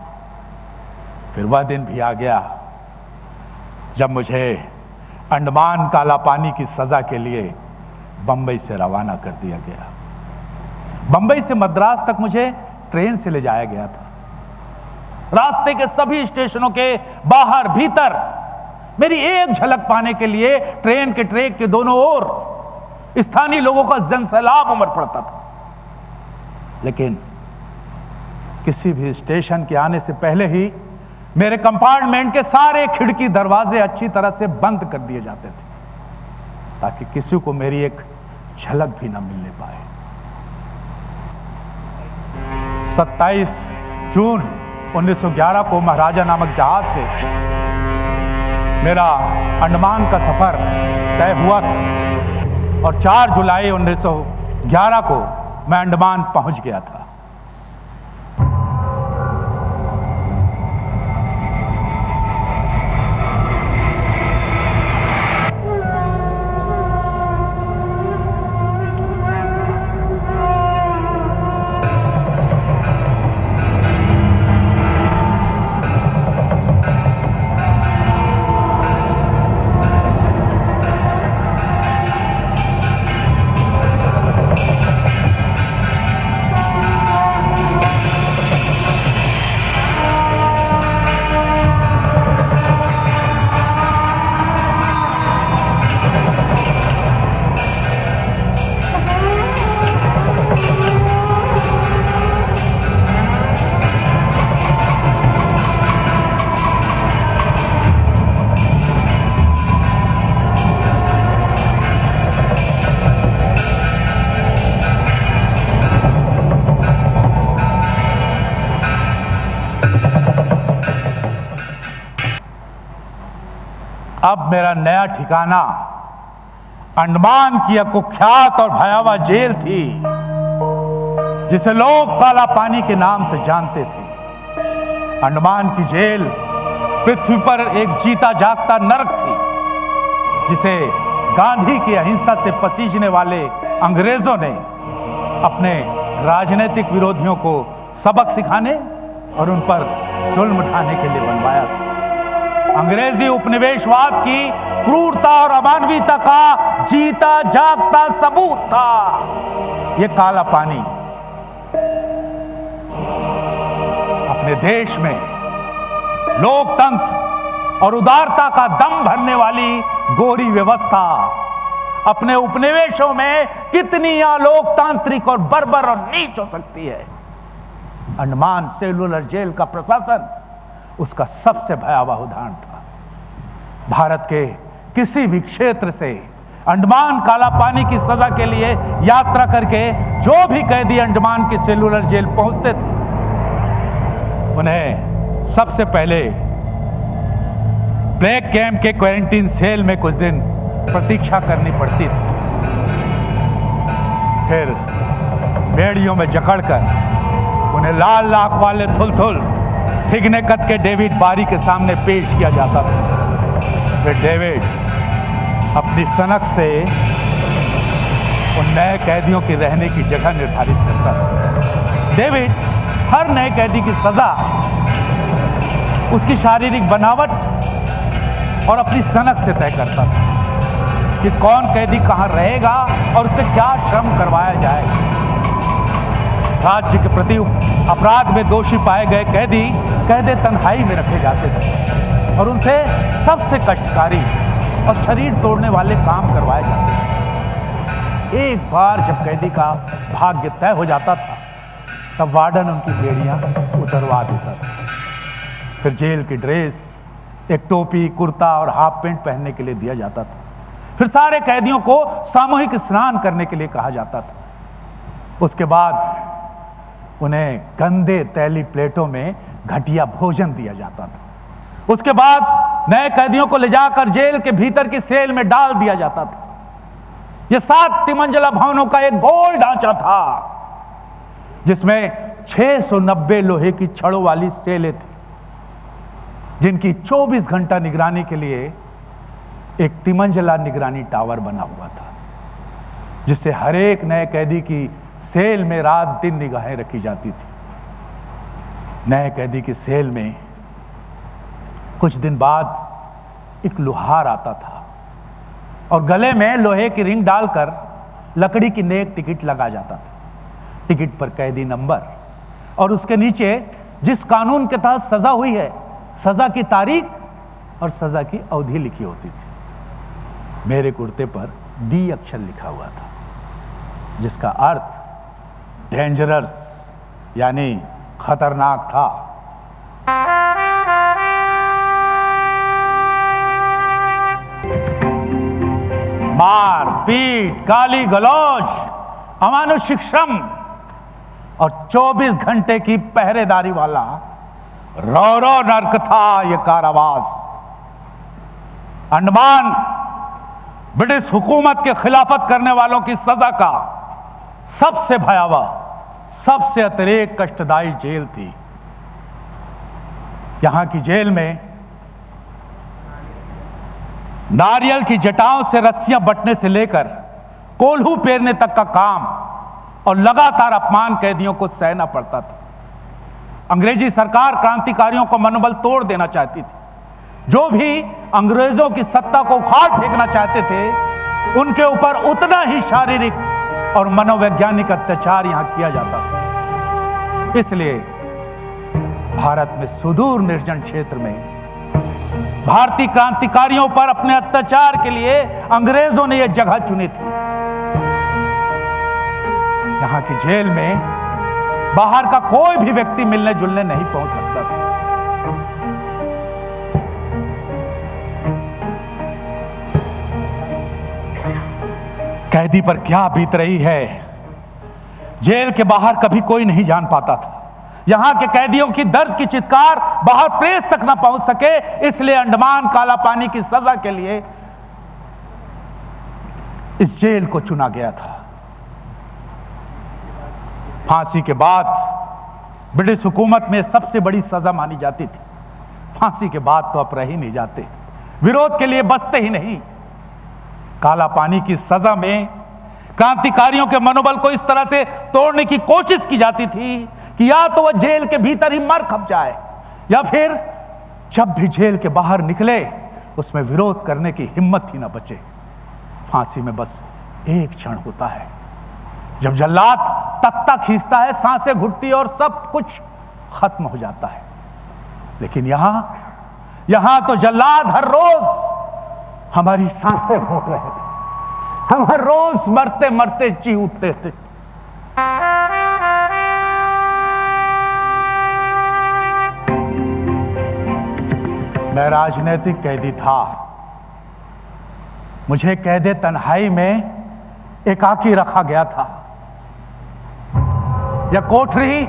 [SPEAKER 1] फिर वह दिन भी आ गया जब मुझे अंडमान काला पानी की सजा के लिए बंबई से रवाना कर दिया गया। बंबई से मद्रास तक मुझे ट्रेन से ले जाया गया था। रास्ते के सभी स्टेशनों के बाहर भीतर मेरी एक झलक पाने के लिए ट्रेन के ट्रैक के दोनों ओर स्थानीय लोगों का जनसैलाब उमड़ पड़ता था। लेकिन किसी भी स्टेशन के आने से पहले ही मेरे कंपार्टमेंट के सारे खिड़की दरवाजे अच्छी तरह से बंद कर दिए जाते थे ताकि किसी को मेरी एक झलक भी न मिलने पाए। 27 जून 1911 को महाराजा नामक जहाज से मेरा अंडमान का सफर तय हुआ था और 4 जुलाई 1911 को मैं अंडमान पहुंच गया था। अब मेरा नया ठिकाना अंडमान की एक कुख्यात और भयावह जेल थी, जिसे लोग काला पानी के नाम से जानते थे। अंडमान की जेल पृथ्वी पर एक जीता जागता नरक थी, जिसे गांधी की अहिंसा से पसीजने वाले अंग्रेजों ने अपने राजनीतिक विरोधियों को सबक सिखाने और उन पर जुल्म ढाने के लिए बनवाया था। अंग्रेजी उपनिवेशवाद की क्रूरता और अमानवीयता का जीता जागता सबूत था यह काला पानी। अपने देश में लोकतंत्र और उदारता का दम भरने वाली गोरी व्यवस्था अपने उपनिवेशों में कितनी अलोकतांत्रिक और बर्बर और नीच हो सकती है। अंडमान सेलुलर जेल का प्रशासन उसका सबसे भयावह उदाहरण था। भारत के किसी भी क्षेत्र से अंडमान काला पानी की सजा के लिए यात्रा करके जो भी कैदी अंडमान की सेलुलर जेल पहुंचते थे, उन्हें सबसे पहले ब्लैक कैंप के क्वारंटीन सेल में कुछ दिन प्रतीक्षा करनी पड़ती थी। फिर बेड़ियों में जकड़कर उन्हें लाल लाख वाले थुल थिगने कद के डेविड बारी के सामने पेश किया जाता था। फिर डेविड अपनी सनक से उन नए कैदियों की रहने की जगह निर्धारित करता था। डेविड हर नए कैदी की सजा उसकी शारीरिक बनावट और अपनी सनक से तय करता था कि कौन कैदी कहां रहेगा और उससे क्या श्रम करवाया जाएगा। राज्य के प्रति अपराध में दोषी पाए गए कैदी कैदे तन्हाई में रखे जाते थे और उनसे सबसे कष्टकारी और शरीर तोड़ने वाले काम करवाए जाते थे। एक बार जब कैदी का भाग्य तय हो जाता था, तब वार्डन उनकी बेड़ियां उतरवा देता था। फिर जेल की ड्रेस, एक टोपी, कुर्ता और हाफ पैंट पहनने के लिए दिया जाता था। फिर सारे कैदियों को सामूहिक स्नान करने के लिए कहा जाता था। उसके बाद उन्हें गंदे तैली प्लेटों में घटिया भोजन दिया जाता था। उसके बाद नए कैदियों को ले जाकर जेल के भीतर की सेल में डाल दिया जाता था। यह 7 तिमंजिला भवनों का एक गोल ढांचा था, जिसमें 690 लोहे की छड़ों वाली सेलें थी, जिनकी 24 घंटा निगरानी के लिए एक तिमंजिला निगरानी टावर बना हुआ था, जिससे हर एक नए कैदी की सेल में रात दिन निगाहें रखी जाती थी। नए कैदी की सेल में कुछ दिन बाद एक लुहार आता था और गले में लोहे की रिंग डालकर लकड़ी की नेक टिकट लगा जाता था। टिकट पर कैदी नंबर और उसके नीचे जिस कानून के तहत सजा हुई है, सजा की तारीख और सजा की अवधि लिखी होती थी। मेरे कुर्ते पर डी अक्षर लिखा हुआ था, जिसका अर्थ डेंजरस यानी खतरनाक था। मार पीट, गाली गलौज, अमानुषिक श्रम और 24 घंटे की पहरेदारी वाला रौरो नर्क था यह कारावास। अंडमान ब्रिटिश हुकूमत के खिलाफत करने वालों की सजा का सबसे भयावह, सबसे अतिरेक कष्टदायी जेल थी। यहां की जेल में नारियल की जटाओं से रस्सियां बटने से लेकर कोल्हू पेरने तक का काम और लगातार अपमान कैदियों को सहना पड़ता था। अंग्रेजी सरकार क्रांतिकारियों को मनोबल तोड़ देना चाहती थी। जो भी अंग्रेजों की सत्ता को उखाड़ फेंकना चाहते थे, उनके ऊपर उतना ही शारीरिक और मनोवैज्ञानिक अत्याचार यहां किया जाता था। इसलिए भारत में सुदूर निर्जन क्षेत्र में भारतीय क्रांतिकारियों पर अपने अत्याचार के लिए अंग्रेजों ने यह जगह चुनी थी। यहां की जेल में बाहर का कोई भी व्यक्ति मिलने जुलने नहीं पहुंच सकता था। कैदी पर क्या बीत रही है, जेल के बाहर कभी कोई नहीं जान पाता था। यहां के कैदियों की दर्द की चित्कार बाहर प्रेस तक ना पहुंच सके, इसलिए अंडमान काला पानी की सजा के लिए इस जेल को चुना गया था। फांसी के बाद ब्रिटिश हुकूमत में सबसे बड़ी सजा मानी जाती थी। फांसी के बाद तो अब रह ही नहीं जाते, विरोध के लिए बचते ही नहीं। काला पानी की सजा में क्रांतिकारियों के मनोबल को इस तरह से तोड़ने की कोशिश की जाती थी कि या तो वह जेल के भीतर ही मर खप जाए, या फिर जब भी जेल के बाहर निकले उसमें विरोध करने की हिम्मत ही ना बचे। फांसी में बस एक क्षण होता है जब जल्लाद तख्ता खींचता है, सांसें घुटती और सब कुछ खत्म हो जाता है। लेकिन यहां तो जल्लाद हर रोज हमारी सांसें घोट रहे थे, हम हर रोज मरते मरते जी उठते थे। मैं राजनीतिक कैदी था, मुझे कैदे तन्हाई में एकाकी रखा गया था। यह कोठरी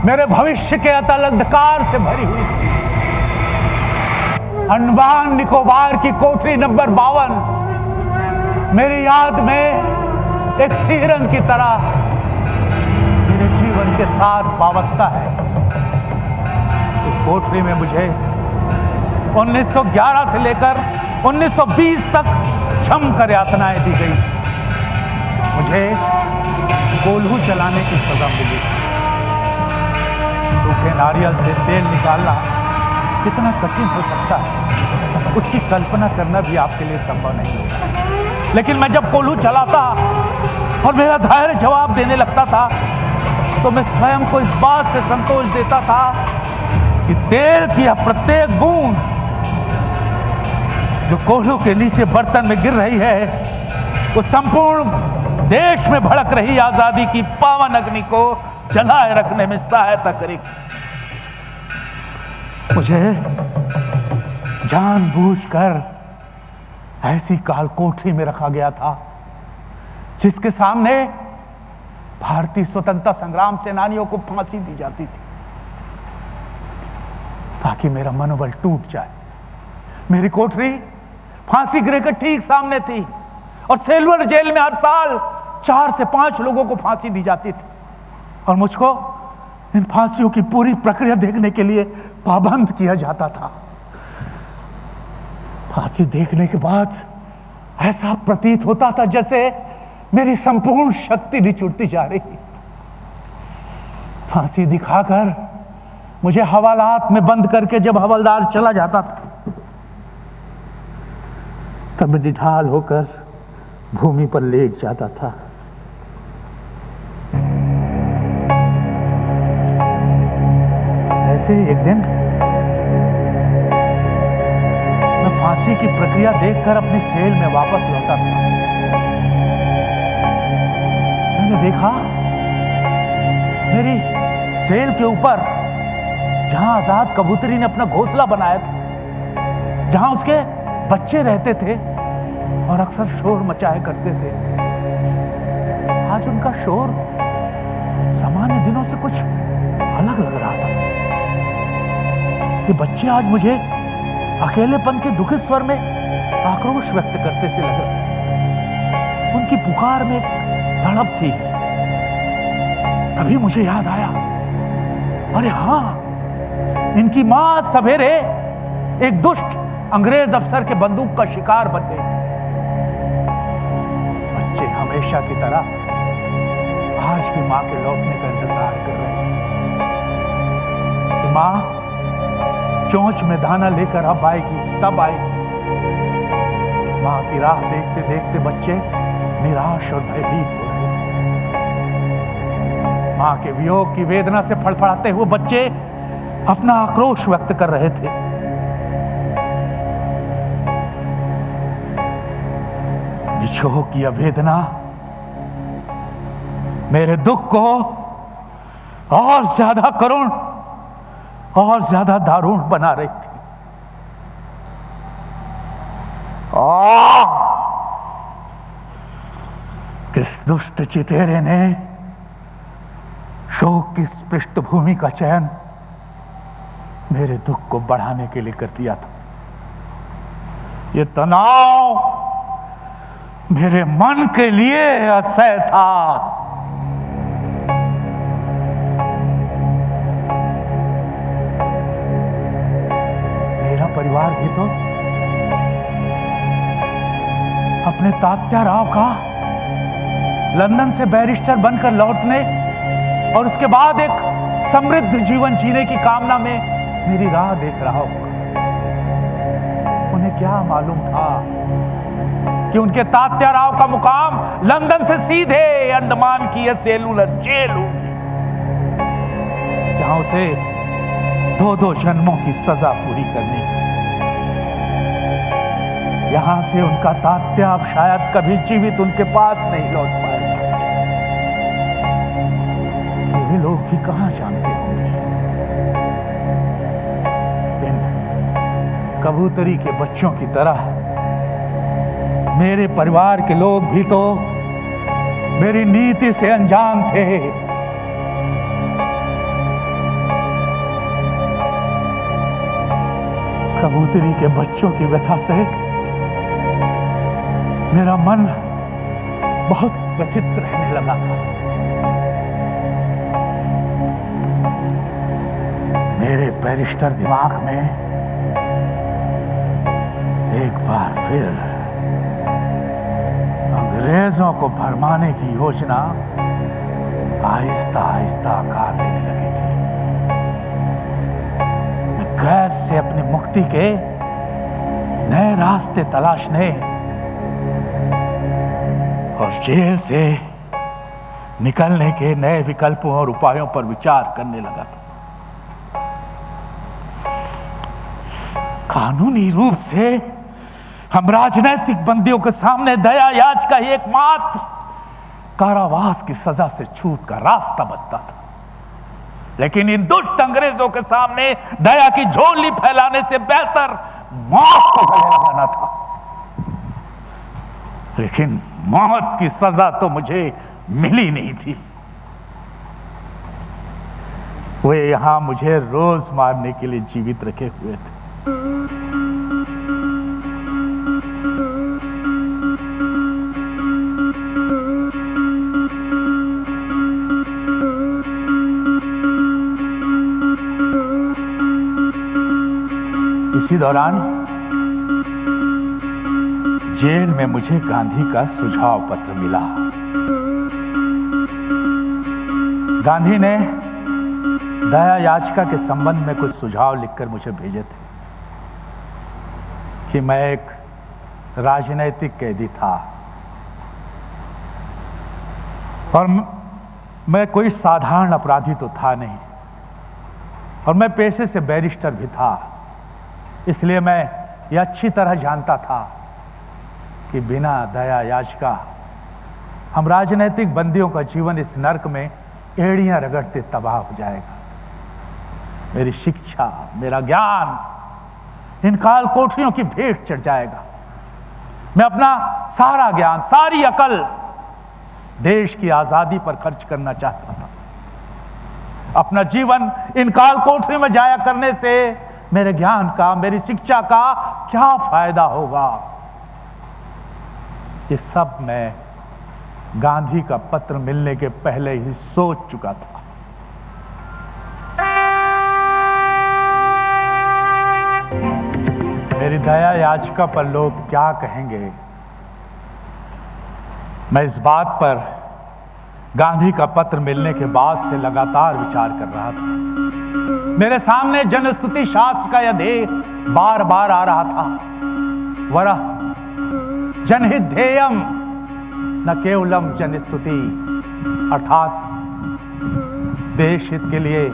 [SPEAKER 1] मेरे भविष्य के अतल अंधकार से भरी हुई थी। अंडमान निकोबार की कोठरी नंबर 52 मेरी याद में एक सिहरन की तरह मेरे जीवन के साथ वाबस्ता है। इस कोठरी में मुझे 1911 से लेकर 1920 तक जमकर यातनाएं दी गई। मुझे कोल्हू चलाने की सजा मिली। सूखे नारियल से तेल निकालना कितना कठिन हो सकता है, उसकी कल्पना करना भी आपके लिए संभव नहीं होगा। लेकिन मैं जब कोल्हू चलाता और मेरा धैर्य जवाब देने लगता था, तो मैं स्वयं को इस बात से संतोष देता था कि तेल की प्रत्येक बूंद जो कोल्हू के नीचे बर्तन में गिर रही है, वो संपूर्ण देश में भड़क रही आजादी की पावन अग्नि को जलाए रखने में सहायता करेगी। मुझे जानबूझकर ऐसी काल कोठरी में रखा गया था जिसके सामने भारतीय स्वतंत्रता संग्राम सेनानियों को फांसी दी जाती थी, ताकि मेरा मनोबल टूट जाए। मेरी कोठरी फांसी गृह के ठीक सामने थी और सेलवर जेल में हर साल 4 से 5 लोगों को फांसी दी जाती थी, और मुझको इन फांसियों की पूरी प्रक्रिया देखने के लिए पाबंद किया जाता था। फांसी देखने के बाद ऐसा प्रतीत होता था जैसे मेरी संपूर्ण शक्ति निचुड़ती जा रही। फांसी दिखाकर मुझे हवालात में बंद करके जब हवलदार चला जाता था, तब मैं निढाल होकर भूमि पर लेट जाता था। ऐसे एक दिन मैं फांसी की प्रक्रिया देखकर अपनी सेल में वापस लौटा था। मैंने देखा मेरी सेल के ऊपर, जहां आजाद कबूतरी ने अपना घोंसला बनाया था, जहां उसके बच्चे रहते थे और अक्सर शोर मचाया करते थे, आज उनका शोर सामान्य दिनों से कुछ अलग लग रहा था। ये बच्चे आज मुझे अकेलेपन के दुखी स्वर में आक्रोश व्यक्त करते से लग रहे। उनकी पुकार में एक तड़प थी। तभी मुझे याद आया, अरे हां, इनकी मां सवेरे एक दुष्ट अंग्रेज अफसर के बंदूक का शिकार बन गई थी। बच्चे हमेशा की तरह आज भी मां के लौटने का इंतजार कर रहे थे कि मां चोंच में दाना लेकर अब आएगी, तब आएगी। मां की राह देखते देखते बच्चे निराश और भयभीत हो रहे थे। मां के वियोग की वेदना से फड़फड़ाते हुए बच्चे अपना आक्रोश व्यक्त कर रहे थे। विछोह की यह वेदना मेरे दुख को और ज्यादा करुण और ज्यादा दारुण बना रही थी। किस दुष्ट चितेरे ने शोक की इस पृष्ठभूमि का चयन मेरे दुख को बढ़ाने के लिए कर दिया था। ये तनाव मेरे मन के लिए असह्य था। मेरा परिवार भी तो अपने तात्या राव का लंदन से बैरिस्टर बनकर लौटने और उसके बाद एक समृद्ध जीवन जीने की कामना में मेरी राह देख रहा होगा। उन्हें क्या मालूम था कि उनके तात्या राव का मुकाम लंदन से सीधे अंडमान की सेलुलर जेल होगी, जहां उसे 2-2 जन्मों की सजा पूरी करनी। यहां से उनका तात्या अब शायद कभी जीवित उनके पास नहीं लौट पाएगा। वे लोग भी कहां जानते होंगे। इन कबूतरी के बच्चों की तरह मेरे परिवार के लोग भी तो मेरी नीति से अनजान थे। कबूतरी के बच्चों की व्यथा से मेरा मन बहुत व्यथित रहने लगा था। मेरे बैरिस्टर दिमाग में एक बार फिर अंग्रेजों को भरमाने की योजना आहिस्ता आहिस्ता आकार लेने लगी थी। मैं कैद से अपनी मुक्ति के नए रास्ते तलाशने और जेल से निकलने के नए विकल्पों और उपायों पर विचार करने लगा था। कानूनी रूप से हम राजनैतिक बंदियों के सामने दया याचिका ही एकमात्र कारावास की सजा से छूट का रास्ता बचता था, लेकिन इन दुष्ट अंग्रेजों के सामने दया की झोली फैलाने से बेहतर मौत को गले लगाना था। लेकिन मौत की सजा तो मुझे मिली नहीं थी। वे यहां मुझे रोज मारने के लिए जीवित रखे हुए थे। इसी दौरान जेल में मुझे गांधी का सुझाव पत्र मिला। गांधी ने दया याचिका के संबंध में कुछ सुझाव लिखकर मुझे भेजे थे कि मैं एक राजनैतिक कैदी था और मैं कोई साधारण अपराधी तो था नहीं, और मैं पेशे से बैरिस्टर भी था। इसलिए मैं यह अच्छी तरह जानता था कि बिना दया याचिका हम राजनैतिक बंदियों का जीवन इस नर्क में एड़ियां रगड़ते तबाह हो जाएगा। मेरी शिक्षा, मेरा ज्ञान इन काल कोठरियों की भेंट चढ़ जाएगा। मैं अपना सारा ज्ञान, सारी अकल देश की आजादी पर खर्च करना चाहता था। अपना जीवन इन काल कोठरी में जाया करने से मेरे ज्ञान का, मेरी शिक्षा का क्या फायदा होगा। ये सब मैं गांधी का पत्र मिलने के पहले ही सोच चुका था। मेरी दया याचिका पर लोग क्या कहेंगे, मैं इस बात पर गांधी का पत्र मिलने के बाद से लगातार विचार कर रहा था। मेरे सामने जनस्तुति शास्त्र का यह ध्येय बार बार आ रहा था, वरः जनहित ध्येयम न केवलम जनस्तुति, अर्थात देश हित के लिए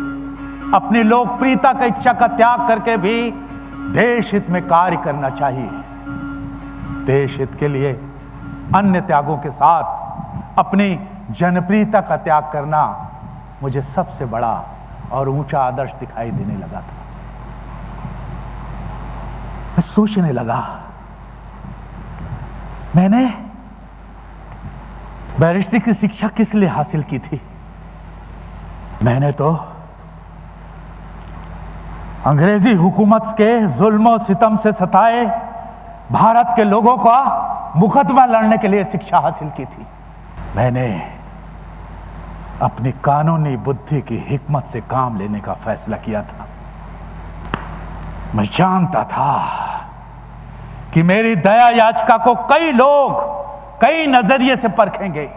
[SPEAKER 1] अपनी लोकप्रियता की इच्छा का त्याग करके भी देश हित में कार्य करना चाहिए। देश हित के लिए अन्य त्यागों के साथ अपनी जनप्रियता का त्याग करना मुझे सबसे बड़ा और ऊंचा आदर्श दिखाई देने लगा था। मैं सोचने लगा, मैंने बैरिस्टर की शिक्षा किस लिए हासिल की थी? मैंने तो अंग्रेजी हुकूमत के जुल्म सितम से सताए भारत के लोगों का मुकदमा लड़ने के लिए शिक्षा हासिल की थी। मैंने अपनी कानूनी बुद्धि की हिकमत से काम लेने का फैसला किया था। मैं जानता था कि मेरी दया याचिका को कई लोग कई नजरिए से परखेंगे,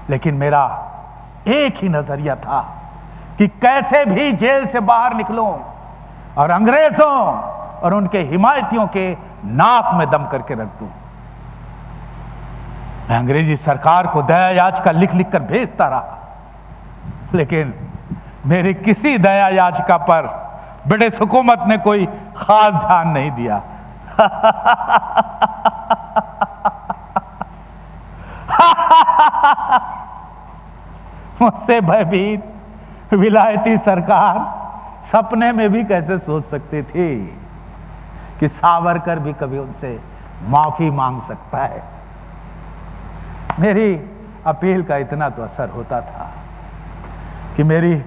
[SPEAKER 1] लेकिन मेरा एक ही नजरिया था कि कैसे भी जेल से बाहर निकलूं और अंग्रेजों और उनके हिमायतियों के नाक में दम करके रख दूं। मैं अंग्रेजी सरकार को दया याचिका लिख लिख कर भेजता रहा, लेकिन मेरी किसी दया याचिका पर ब्रिटिश हुकूमत ने कोई खास ध्यान नहीं दिया। मुझसे भयभीत विलायती सरकार सपने में भी कैसे सोच सकती थी कि सावरकर भी कभी उनसे माफी मांग सकता है। मेरी अपील का इतना तो असर होता था कि मेरी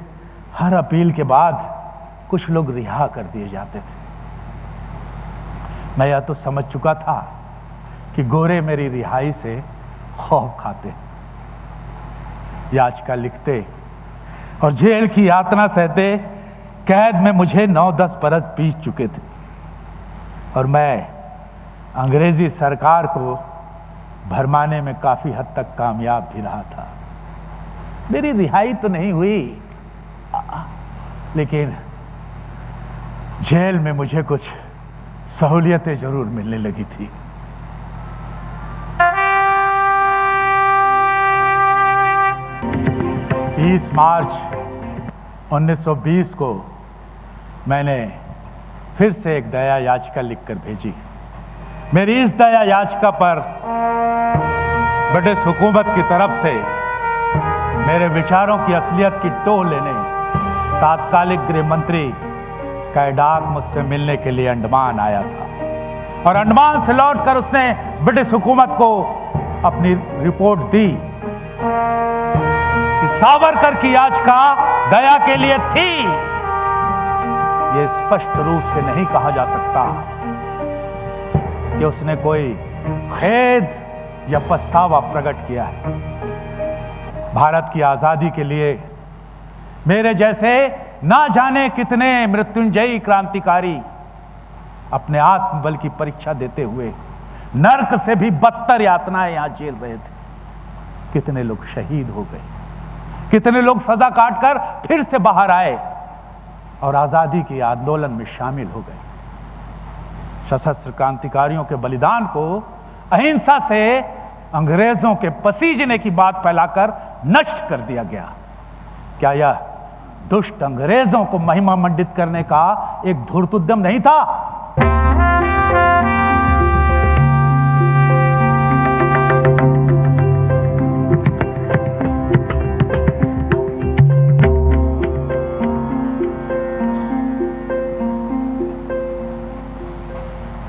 [SPEAKER 1] हर अपील के बाद कुछ लोग रिहा कर दिए जाते थे। मैं यह तो समझ चुका था कि गोरे मेरी रिहाई से खौफ खाते, याचिका लिखते और जेल की यातना सहते कैद में मुझे 9-10 बरस बीत चुके थे और मैं अंग्रेजी सरकार को भरमाने में काफी हद तक कामयाब भी रहा था। मेरी रिहाई तो नहीं हुई, लेकिन जेल में मुझे कुछ सहूलियतें जरूर मिलने लगी थी। इस मार्च 1920 को मैंने फिर से एक दया याचिका लिखकर भेजी। मेरी इस दया याचिका पर ब्रिटिश हुकूमत की तरफ से मेरे विचारों की असलियत की टोह लेने तात्कालिक गृह मंत्री कैडाक मुझसे मिलने के लिए अंडमान आया था और अंडमान से लौटकर उसने ब्रिटिश हुकूमत को अपनी रिपोर्ट दी कि सावरकर की याचिका दया के लिए थी। यह स्पष्ट रूप से नहीं कहा जा सकता कि उसने कोई खेद या पछतावा प्रकट किया है। भारत की आजादी के लिए मेरे जैसे ना जाने कितने मृत्युंजयी क्रांतिकारी अपने आत्मबल की परीक्षा देते हुए नरक से भी बदतर यातनाएं यहां झेल रहे थे। कितने लोग शहीद हो गए, कितने लोग सजा काटकर फिर से बाहर आए और आजादी के आंदोलन में शामिल हो गए। सशस्त्र क्रांतिकारियों के बलिदान को अहिंसा से अंग्रेजों के पसीजने की बात फैलाकर नष्ट कर दिया गया। क्या यह दुष्ट अंग्रेजों को महिमा मंडित करने का एक धूर्त उद्यम नहीं था?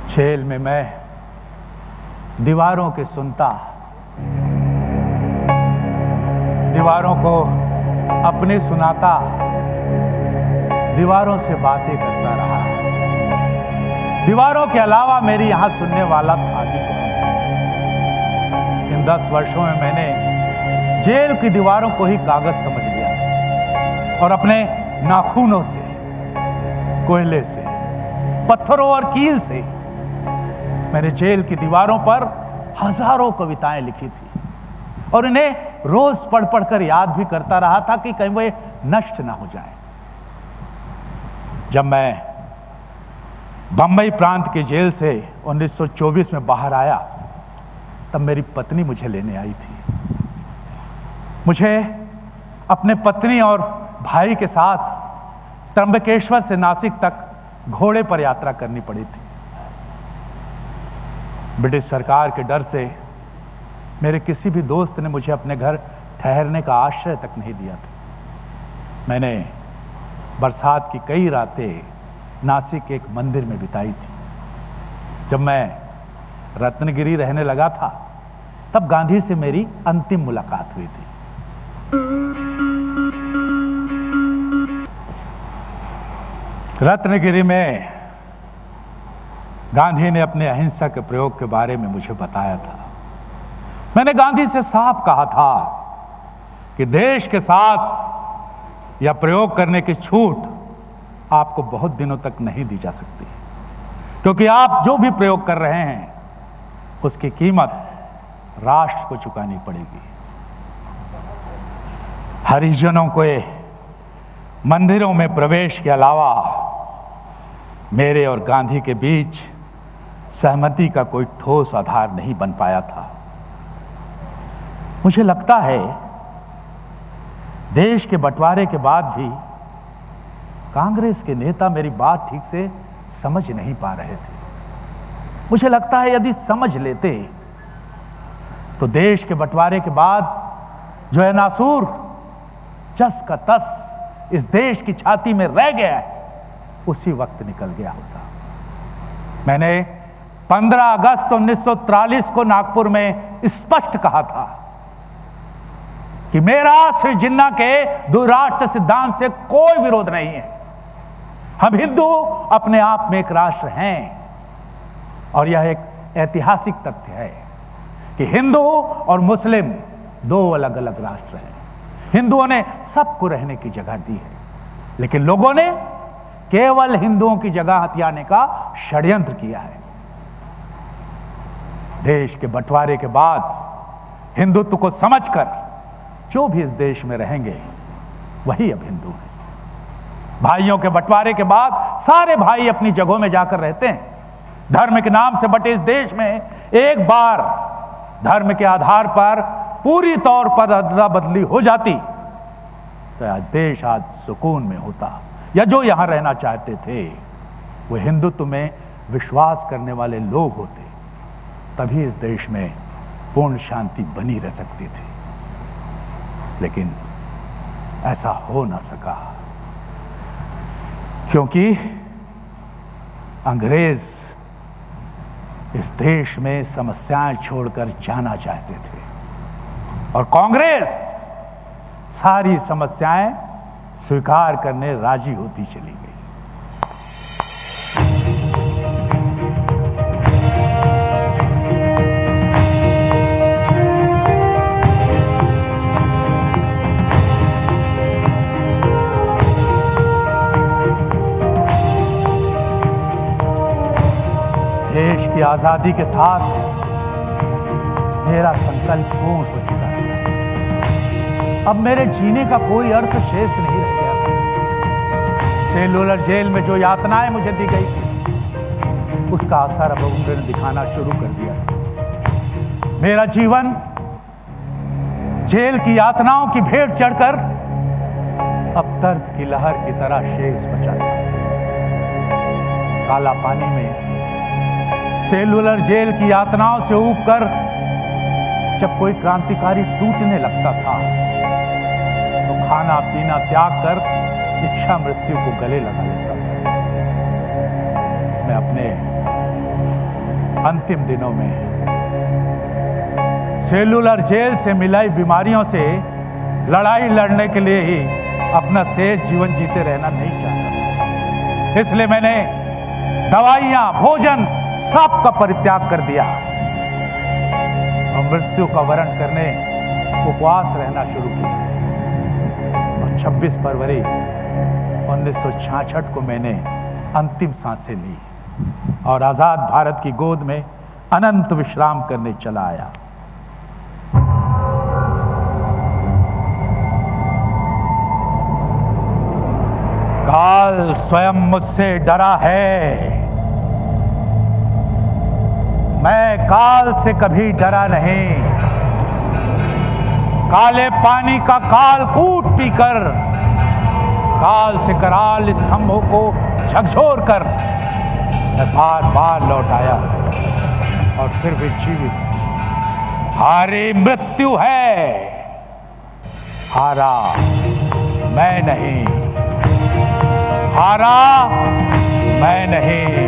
[SPEAKER 1] जेल में मैं दीवारों के सुनता, दीवारों को अपने सुनाता, दीवारों से बातें करता रहा। दीवारों के अलावा मेरी यहां सुनने वाला था भी कौन? इन 10 वर्षों में मैंने जेल की दीवारों को ही कागज समझ लिया और अपने नाखूनों से, कोयले से, पत्थरों और कील से मैंने जेल की दीवारों पर हजारों कविताएं लिखी थी और इन्हें रोज पढ़ पढ़कर याद भी करता रहा था कि कहीं वे नष्ट ना हो जाए। जब मैं बंबई प्रांत के जेल से 1924 में बाहर आया, तब मेरी पत्नी मुझे लेने आई थी। मुझे अपने पत्नी और भाई के साथ त्र्यंबकेश्वर से नासिक तक घोड़े पर यात्रा करनी पड़ी थी। ब्रिटिश सरकार के डर से मेरे किसी भी दोस्त ने मुझे अपने घर ठहरने का आश्रय तक नहीं दिया था। मैंने बरसात की कई रातें नासिक के एक मंदिर में बिताई थी। जब मैं रत्नगिरी रहने लगा था, तब गांधी से मेरी अंतिम मुलाकात हुई थी। रत्नगिरी में गांधी ने अपने अहिंसा के प्रयोग के बारे में मुझे बताया था। मैंने गांधी से साफ कहा था कि देश के साथ यह प्रयोग करने की छूट आपको बहुत दिनों तक नहीं दी जा सकती, क्योंकि आप जो भी प्रयोग कर रहे हैं उसकी कीमत राष्ट्र को चुकानी पड़ेगी। हरिजनों को मंदिरों में प्रवेश के अलावा मेरे और गांधी के बीच सहमति का कोई ठोस आधार नहीं बन पाया था। मुझे लगता है देश के बंटवारे के बाद भी कांग्रेस के नेता मेरी बात ठीक से समझ नहीं पा रहे थे। मुझे लगता है यदि समझ लेते तो देश के बंटवारे के बाद जो है नासूर जस का तस इस देश की छाती में रह गया है, उसी वक्त निकल गया होता। मैंने 15 अगस्त 1943 को नागपुर में स्पष्ट कहा था कि मेरा श्री जिन्ना के द्विराष्ट्र सिद्धांत से कोई विरोध नहीं है। हम हिंदू अपने आप में एक राष्ट्र हैं और यह एक ऐतिहासिक तथ्य है कि हिंदू और मुस्लिम दो अलग अलग राष्ट्र हैं। हिंदुओं ने सबको रहने की जगह दी है, लेकिन लोगों ने केवल हिंदुओं की जगह हथियाने का षड्यंत्र किया है। देश के बंटवारे के बाद हिंदुत्व को समझकर जो भी इस देश में रहेंगे वही अब हिंदू हैं। भाइयों के बंटवारे के बाद सारे भाई अपनी जगहों में जाकर रहते हैं। धर्म के नाम से बटे इस देश में एक बार धर्म के आधार पर पूरी तौर पर अदला बदली हो जाती तो आज देश आज सुकून में होता, या जो यहां रहना चाहते थे वो हिंदुत्व में विश्वास करने वाले लोग होते, तभी इस देश में पूर्ण शांति बनी रह सकती थी। लेकिन ऐसा हो ना सका, क्योंकि अंग्रेज इस देश में समस्याएं छोड़कर जाना चाहते थे और कांग्रेस सारी समस्याएं स्वीकार करने राजी होती चली गई। देश की आजादी के साथ मेरा संकल्प पूर्ण हो चुका है। अब मेरे जीने का कोई अर्थ शेष नहीं रह गया। सेलुलर जेल में जो यातनाएं मुझे दी गई थी उसका असर अब उन्होंने दिखाना शुरू कर दिया। मेरा जीवन जेल की यातनाओं की भेंट चढ़कर अब दर्द की लहर की तरह शेष बचा है। काला पानी में सेलुलर जेल की यातनाओं से ऊबकर जब कोई क्रांतिकारी टूटने लगता था तो खाना पीना त्याग कर इच्छा मृत्यु को गले लगा लेता था। मैं अपने अंतिम दिनों में सेलुलर जेल से मिलाई बीमारियों से लड़ाई लड़ने के लिए ही अपना शेष जीवन जीते रहना नहीं चाहता। इसलिए मैंने दवाइयां, भोजन सब का परित्याग कर दिया और मृत्यु का वरण करने उपवास रहना शुरू किया। और 26 फरवरी 1966 को मैंने अंतिम सांसें ली और आजाद भारत की गोद में अनंत विश्राम करने चला आया। काल स्वयं मुझसे डरा है, मैं काल से कभी डरा नहीं। काले पानी का काल कूट पीकर काल से कराल स्तंभों को झकझोर कर मैं बार बार लौट आया और फिर भी जीवित। हारी मृत्यु है, हारा मैं नहीं, हारा मैं नहीं।